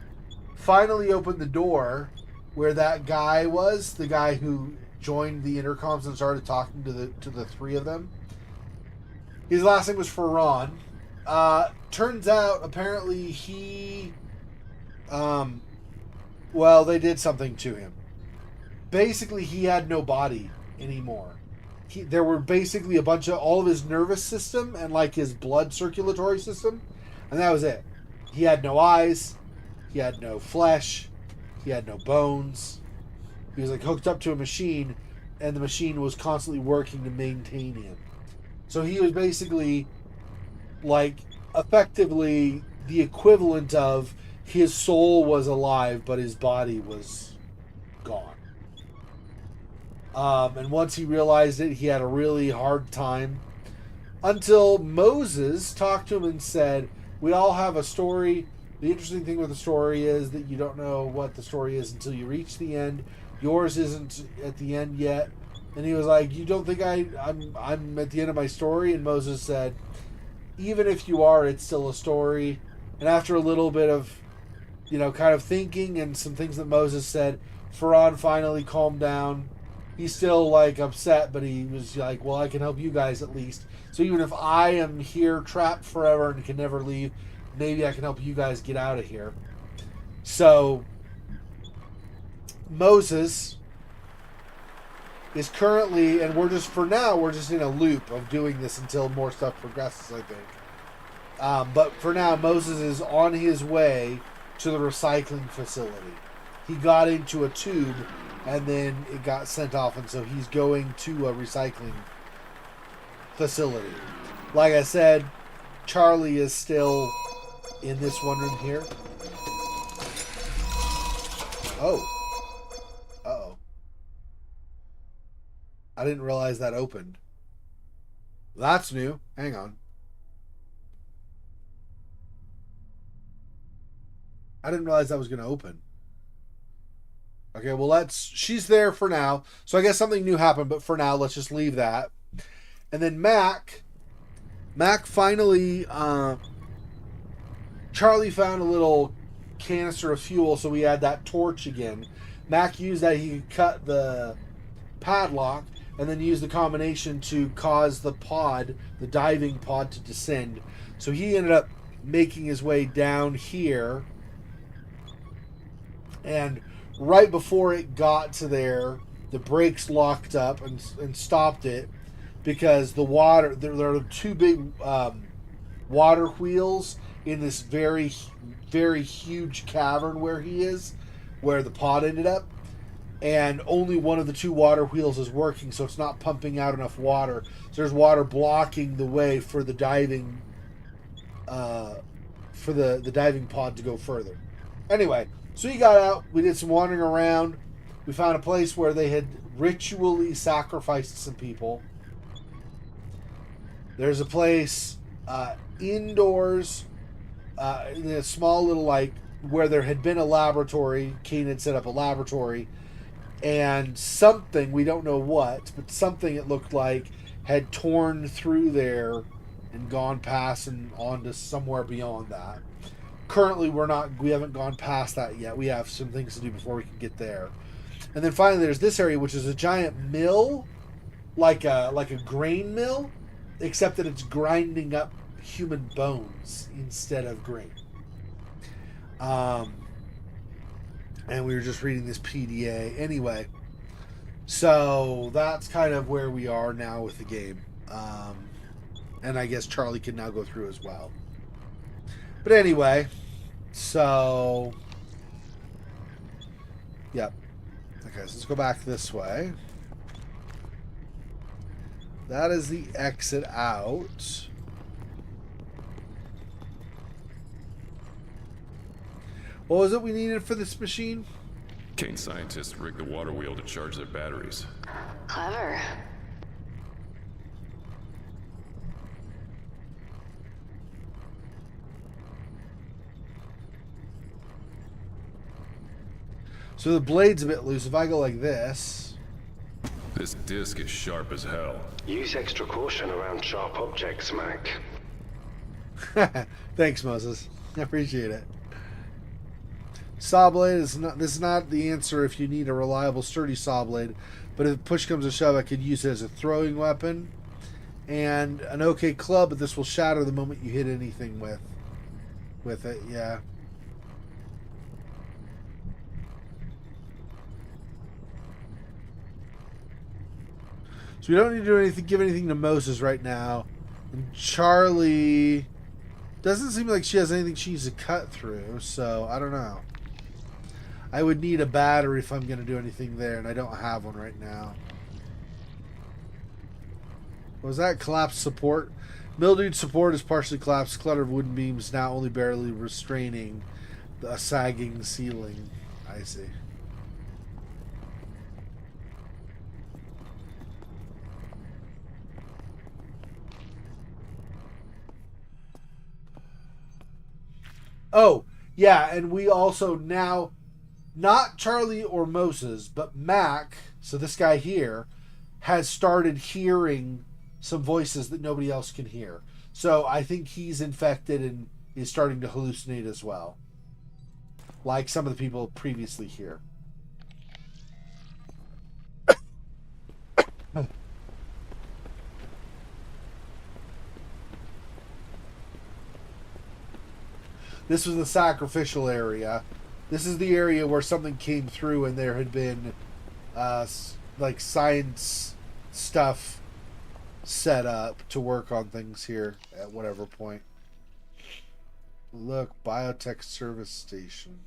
finally opened the door where that guy was, the guy who joined the intercoms and started talking to the three of them. His last name was Ferran. Turns out, apparently, he... well, they did something to him. Basically, he had no body anymore. There were basically a bunch of... all of his nervous system and, like, his blood circulatory system. And that was it. He had no eyes. He had no flesh. He had no bones. He was, like, hooked up to a machine, and the machine was constantly working to maintain him. So he was basically, like, effectively the equivalent of his soul was alive, but his body was gone. And once he realized it, he had a really hard time until Moses talked to him and said, we all have a story. The interesting thing with the story is that you don't know what the story is until you reach the end. Yours isn't at the end yet. And he was like, you don't think I'm at the end of my story? And Moses said, even if you are, it's still a story. And after a little bit of, kind of thinking and some things that Moses said, Ferran finally calmed down. He's still, like, upset, but he was like, well, I can help you guys at least. So even if I am here trapped forever and can never leave, maybe I can help you guys get out of here. So Moses is currently, and we're just in a loop of doing this until more stuff progresses, I think. But for now, Moses is on his way to the recycling facility. He got into a tube, and then it got sent off, and so he's going to a recycling facility. Like I said, Charlie is still in this one room here. Oh. Uh-oh. I didn't realize that opened. That's new. Hang on. I didn't realize that was going to open. Okay, well, she's there for now. So I guess something new happened, but for now, let's just leave that. And then Mac finally, Charlie found a little canister of fuel, so we had that torch again. Mac used that, he could cut the padlock, and then use the combination to cause the diving pod to descend. So he ended up making his way down here, and right before it got to there, the brakes locked up and stopped it because the water, there are two big water wheels in this very, very huge cavern where he is, where the pod ended up. And only one of the two water wheels is working, so it's not pumping out enough water. So there's water blocking the way for the diving, for the diving pod to go further. Anyway, so he got out. We did some wandering around. We found a place where they had ritually sacrificed some people. There's a place indoors, in a small little, like, where there had been a laboratory. Kane had set up a laboratory. And something, we don't know what, but something it looked like had torn through there and gone past and on to somewhere beyond that. Currently, we haven't gone past that yet. We have some things to do before we can get there. And then finally, there's this area, which is a giant mill, like a grain mill, except that it's grinding up human bones instead of grain. And we were just reading this PDA. Anyway, so that's kind of where we are now with the game. And I guess Charlie can now go through as well. But anyway, so Yep. Okay, so let's go back this way. That is the exit out. What was it we needed for this machine? Kane scientists rigged the water wheel to charge their batteries. Clever. So the blade's a bit loose. If I go like this... This disc is sharp as hell. Use extra caution around sharp objects, Mac. Thanks, Moses. I appreciate it. Saw blade is not. This is not the answer if you need a reliable, sturdy saw blade, but if push comes to shove, I could use it as a throwing weapon, and an okay club. But this will shatter the moment you hit anything with it. Yeah. So we don't need to do anything. Give anything to Moses right now, and Charlie doesn't seem like she has anything she needs to cut through. So I don't know. I would need a battery if I'm going to do anything there, and I don't have one right now. Was that collapsed support? Mildewed support is partially collapsed. Clutter of wooden beams now only barely restraining the sagging ceiling. I see. Oh, yeah, and we also now... Not Charlie or Moses, but Mac, so this guy here, has started hearing some voices that nobody else can hear. So I think he's infected and is starting to hallucinate as well. Like some of the people previously here. This was the sacrificial area. This is the area where something came through and there had been like science stuff set up to work on things here at whatever point. Look, biotech service station.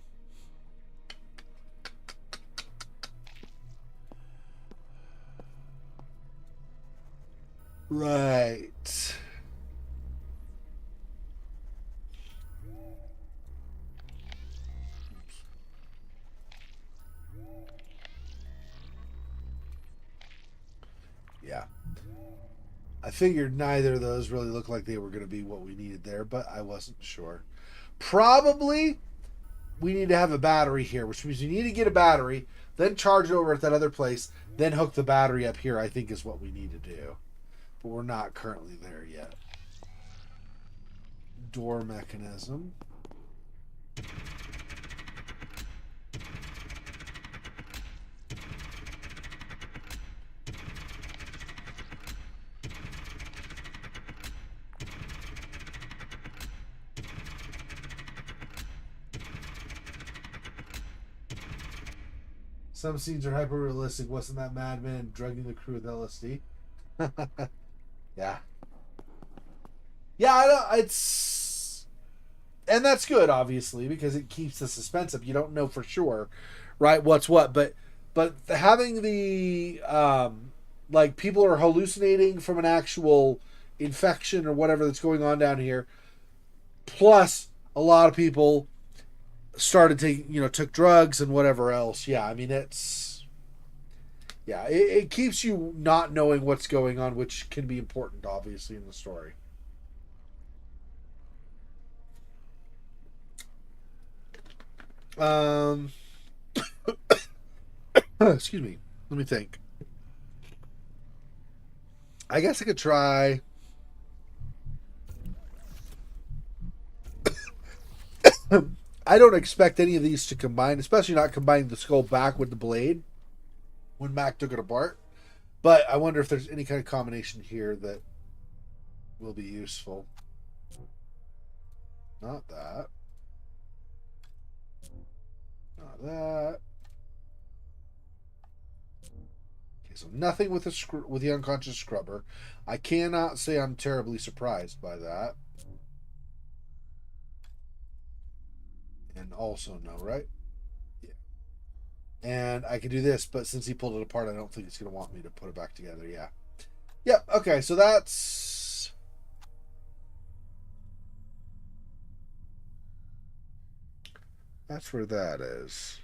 Right. Yeah. I figured neither of those really looked like they were going to be what we needed there, but I wasn't sure. Probably we need to have a battery here, which means we need to get a battery, then charge it over at that other place, then hook the battery up here, I think is what we need to do. But we're not currently there yet. Door mechanism. Some scenes are hyper realistic. Wasn't that madman drugging the crew with LSD? Yeah. Yeah, I don't, it's... And that's good, obviously, because it keeps the suspense up. You don't know for sure, right, what's what. But having the, like, people are hallucinating from an actual infection or whatever that's going on down here, plus a lot of people started taking, took drugs and whatever else. Yeah, I mean, it's... Yeah, it keeps you not knowing what's going on, which can be important, obviously, in the story. Excuse me. Let me think. I guess I could try... I don't expect any of these to combine, especially not combining the skull back with the blade when Mac took it apart. But I wonder if there's any kind of combination here that will be useful. Not that. Not that. Okay, so nothing with the unconscious scrubber. I cannot say I'm terribly surprised by that. And also no, right? Yeah. And I can do this, but since he pulled it apart, I don't think it's going to want me to put it back together. Yeah. Yep. Okay, so that's... That's where that is.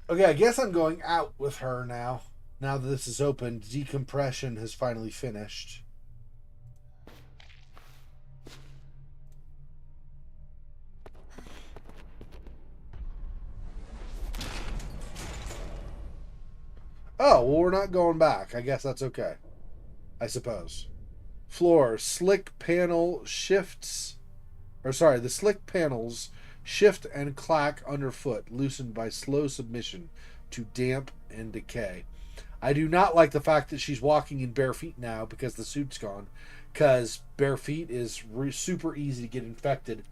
Okay, I guess I'm going out with her now. Now that this is open, decompression has finally finished. Oh, well, we're not going back. I guess that's okay. I suppose. Floor. Slick panel shifts. Or sorry, the slick panels shift and clack underfoot, loosened by slow submission to damp and decay. I do not like the fact that she's walking in bare feet now because the suit's gone. Because bare feet is super easy to get infected.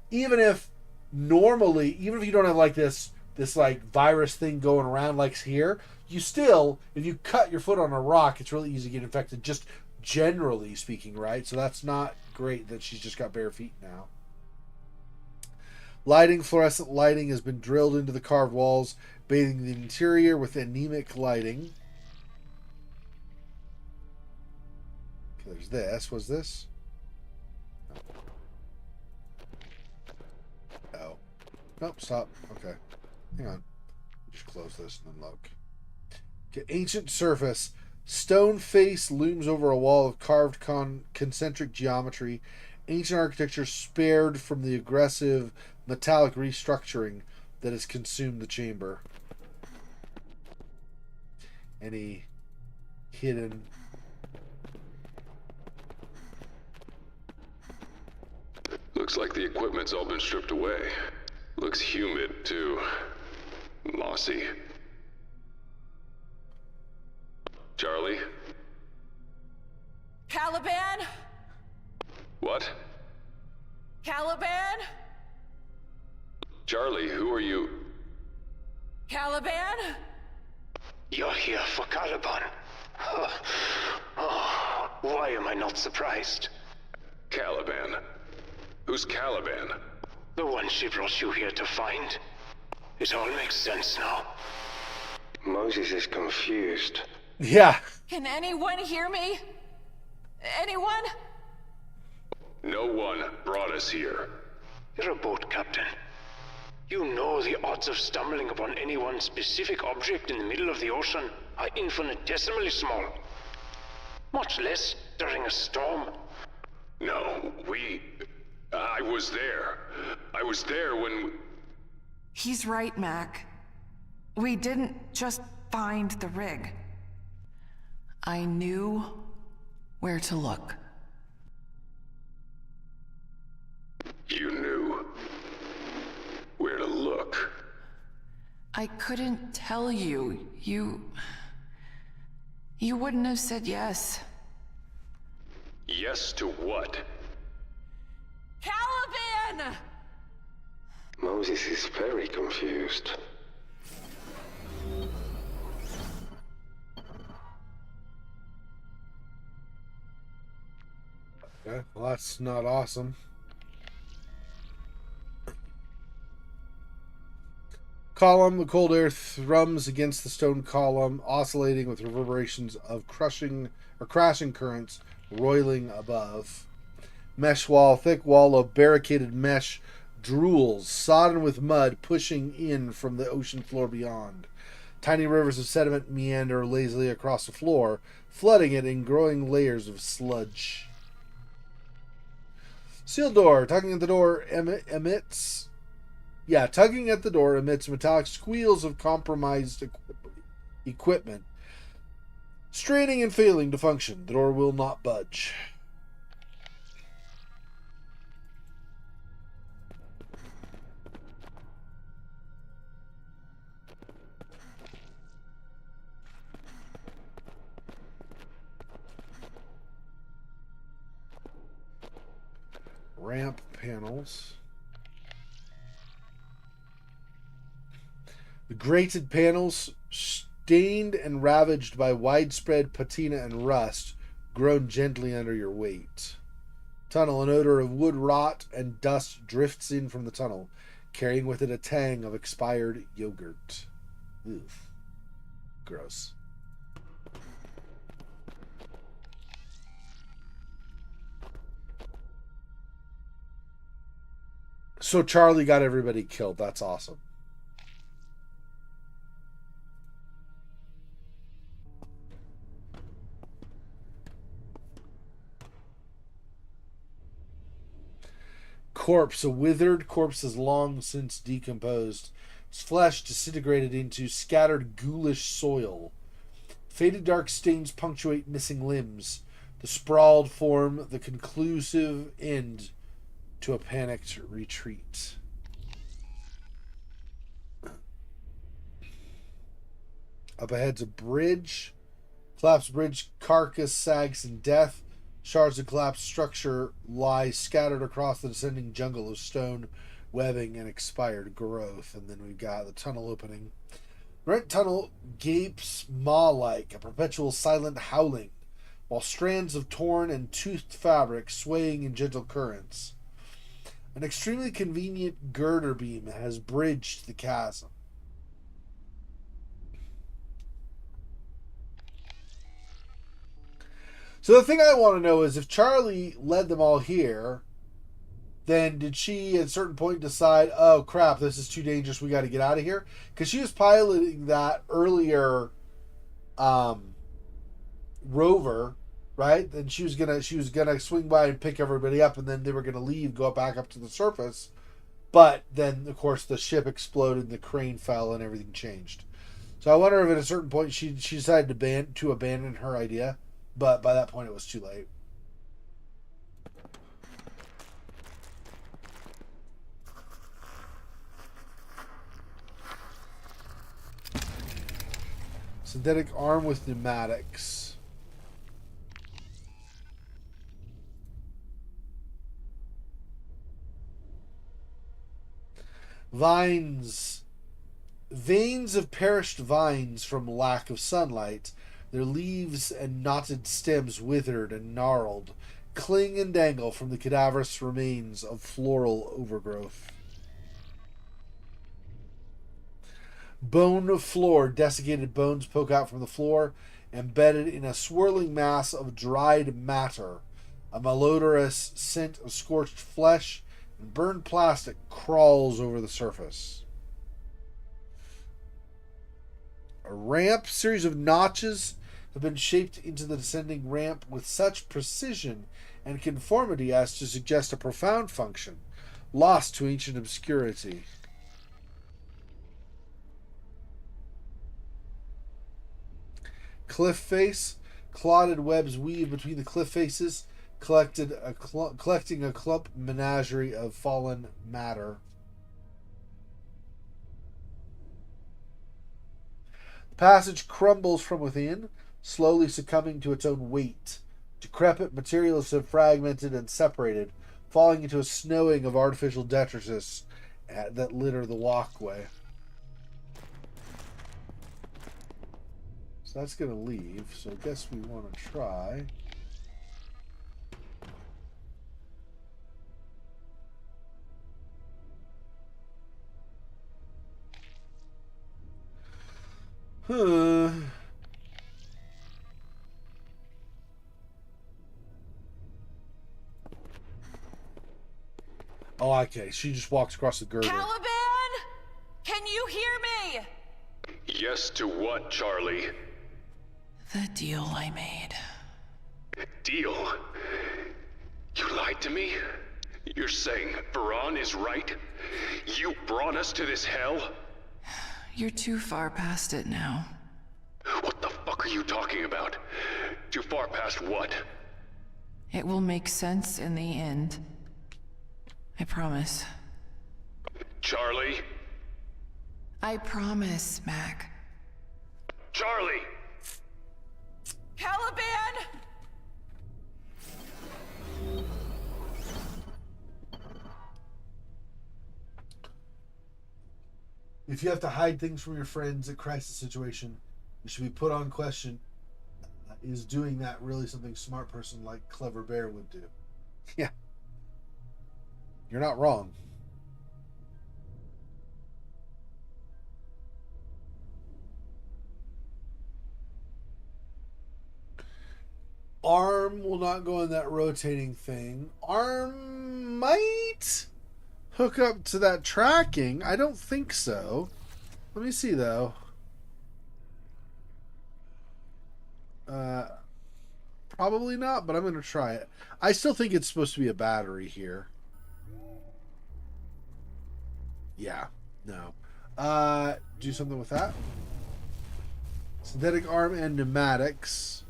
Even if normally, even if you don't have like this like virus thing going around like here, you still, if you cut your foot on a rock, it's really easy to get infected, just generally speaking, right? So that's not great that she's just got bare feet now. Lighting, fluorescent lighting has been drilled into the carved walls, bathing the interior with anemic lighting. Okay, there's this. What's this? Oh. Nope, stop. Okay. Hang on. Just close this and then look. Okay, ancient surface. Stone face looms over a wall of carved concentric geometry. Ancient architecture spared from the aggressive metallic restructuring that has consumed the chamber. Any hidden... Looks like the equipment's all been stripped away. Looks humid, too. Mossy. Charlie? Caliban? What? Caliban? Charlie, who are you? Caliban? You're here for Caliban. Oh, why am I not surprised? Caliban. Who's Caliban? The one she brought you here to find. It all makes sense now. Moses is confused. Yeah. Can anyone hear me? Anyone? No one brought us here. You're a boat captain. You know the odds of stumbling upon any one specific object in the middle of the ocean are infinitesimally small. Much less during a storm. No, I was there. I was there when... He's right, Mac. We didn't just find the rig. I knew where to look. You knew where to look. I couldn't tell you. You wouldn't have said yes. Yes to what? Caliban! Moses is very confused. Okay, well that's not awesome. Column, the cold air thrums against the stone column, oscillating with reverberations of crashing currents roiling above. Mesh wall, thick wall of barricaded mesh drools, sodden with mud, pushing in from the ocean floor beyond. Tiny rivers of sediment meander lazily across the floor, flooding it in growing layers of sludge. Sealed door. Tugging at the door emits metallic squeals of compromised equipment. Straining and failing to function. The door will not budge. Ramp panels. The grated panels, stained and ravaged by widespread patina and rust, groan gently under your weight. Tunnel, an odor of wood rot and dust drifts in from the tunnel. carrying with it a tang of expired yogurt. Oof. Gross. So Charlie got everybody killed. That's awesome. Corpse. A withered corpse is long since decomposed. Its flesh disintegrated into scattered ghoulish soil. Faded dark stains punctuate missing limbs. The sprawled form the conclusive end to a panicked retreat. Up ahead's a bridge. Collapsed bridge carcass sags in death. Shards of collapsed structure lie scattered across the descending jungle of stone, webbing, and expired growth. And then we've got the tunnel opening. Rent tunnel gapes maw-like, a perpetual silent howling, while strands of torn and toothed fabric swaying in gentle currents. An extremely convenient girder beam has bridged the chasm. So the thing I want to know is if Charlie led them all here, then did she at a certain point decide, oh crap, this is too dangerous, we got to get out of here? Because she was piloting that earlier rover, right? And she was gonna swing by and pick everybody up, and then they were gonna leave, go back up to the surface. But then of course the ship exploded, and the crane fell, and everything changed. So I wonder if at a certain point she decided to abandon her idea. But by that point, it was too late. Synthetic arm with pneumatics. Vines. Veins of perished vines from lack of sunlight. Their leaves and knotted stems withered and gnarled, cling and dangle from the cadaverous remains of floral overgrowth. Bone of floor, desiccated bones poke out from the floor, embedded in a swirling mass of dried matter. A malodorous scent of scorched flesh and burned plastic crawls over the surface. A ramp, series of notches have been shaped into the descending ramp with such precision and conformity as to suggest a profound function, lost to ancient obscurity. Cliff face, clotted webs weave between the cliff faces, collecting a clump menagerie of fallen matter. The passage crumbles from within, slowly succumbing to its own weight. Decrepit materials have fragmented and separated, falling into a snowing of artificial detritus that litter the walkway. So that's going to leave, so I guess we want to try. Oh, okay. She just walks across the girder. Caliban! Can you hear me? Yes to what, Charlie? The deal I made. Deal? You lied to me? You're saying Varan is right? You brought us to this hell? You're too far past it now. What the fuck are you talking about? Too far past what? It will make sense in the end. I promise. Charlie? I promise, Mac. Charlie! Caliban! If you have to hide things from your friends at crisis situation, it should be put on question. Is doing that really something a smart person like Clever Bear would do? Yeah. You're not wrong. Arm will not go in that rotating thing. Arm might hook up to that tracking. I don't think so. Let me see, though. Probably not, but I'm going to try it. I still think it's supposed to be a battery here. Yeah, no. Do something with that. Synthetic arm and pneumatics.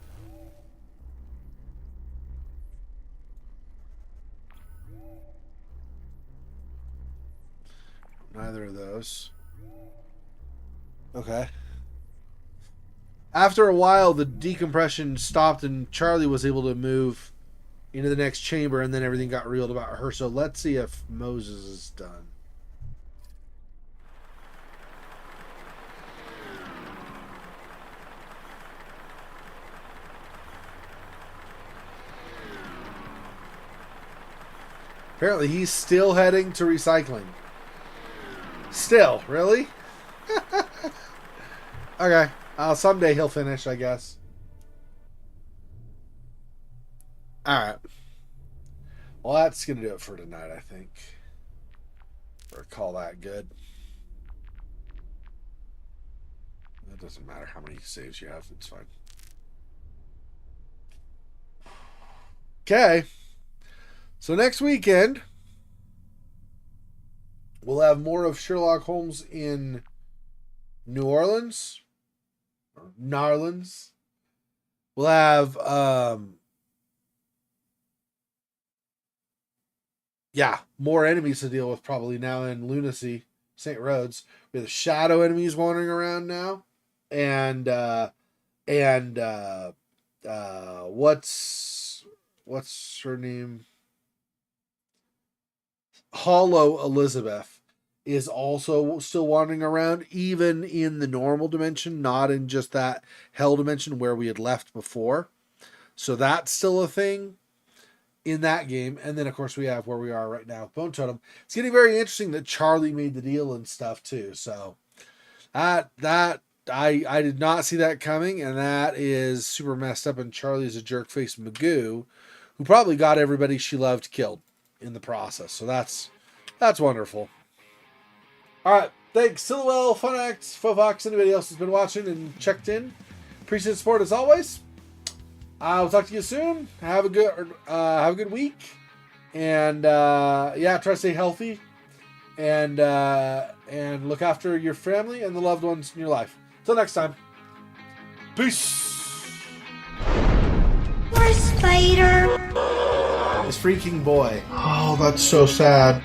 Neither of those. Okay. After a while, the decompression stopped and Charlie was able to move into the next chamber, and then everything got reeled about her. So let's see if Moses is done. Apparently, he's still heading to recycling. Still, really? Okay. Someday he'll finish, I guess. Alright. Well, that's going to do it for tonight, I think. Or call that good. It doesn't matter how many saves you have. It's fine. Okay. So next weekend, we'll have more of Sherlock Holmes in New Orleans. Or Narlands. We'll have, more enemies to deal with probably now in Lunacy, St. Rhodes. We have the shadow enemies wandering around now. And what's her name? Hollow Elizabeth is also still wandering around, even in the normal dimension, not in just that hell dimension where we had left before. So that's still a thing in that game. And then, of course, we have where we are right now with Bone Totem. It's getting very interesting that Charlie made the deal and stuff, too. So I did not see that coming, and that is super messed up. And Charlie's a jerk-faced Magoo who probably got everybody she loved killed in the process. So that's wonderful. All right, thanks, Silwell, Funax, Fofox, anybody else who's been watching and checked in. Appreciate the support as always. I'll talk to you soon. Have a good week, and try to stay healthy, and look after your family and the loved ones in your life. Till next time, peace. Poor spider. This freaking boy. Oh, that's so sad.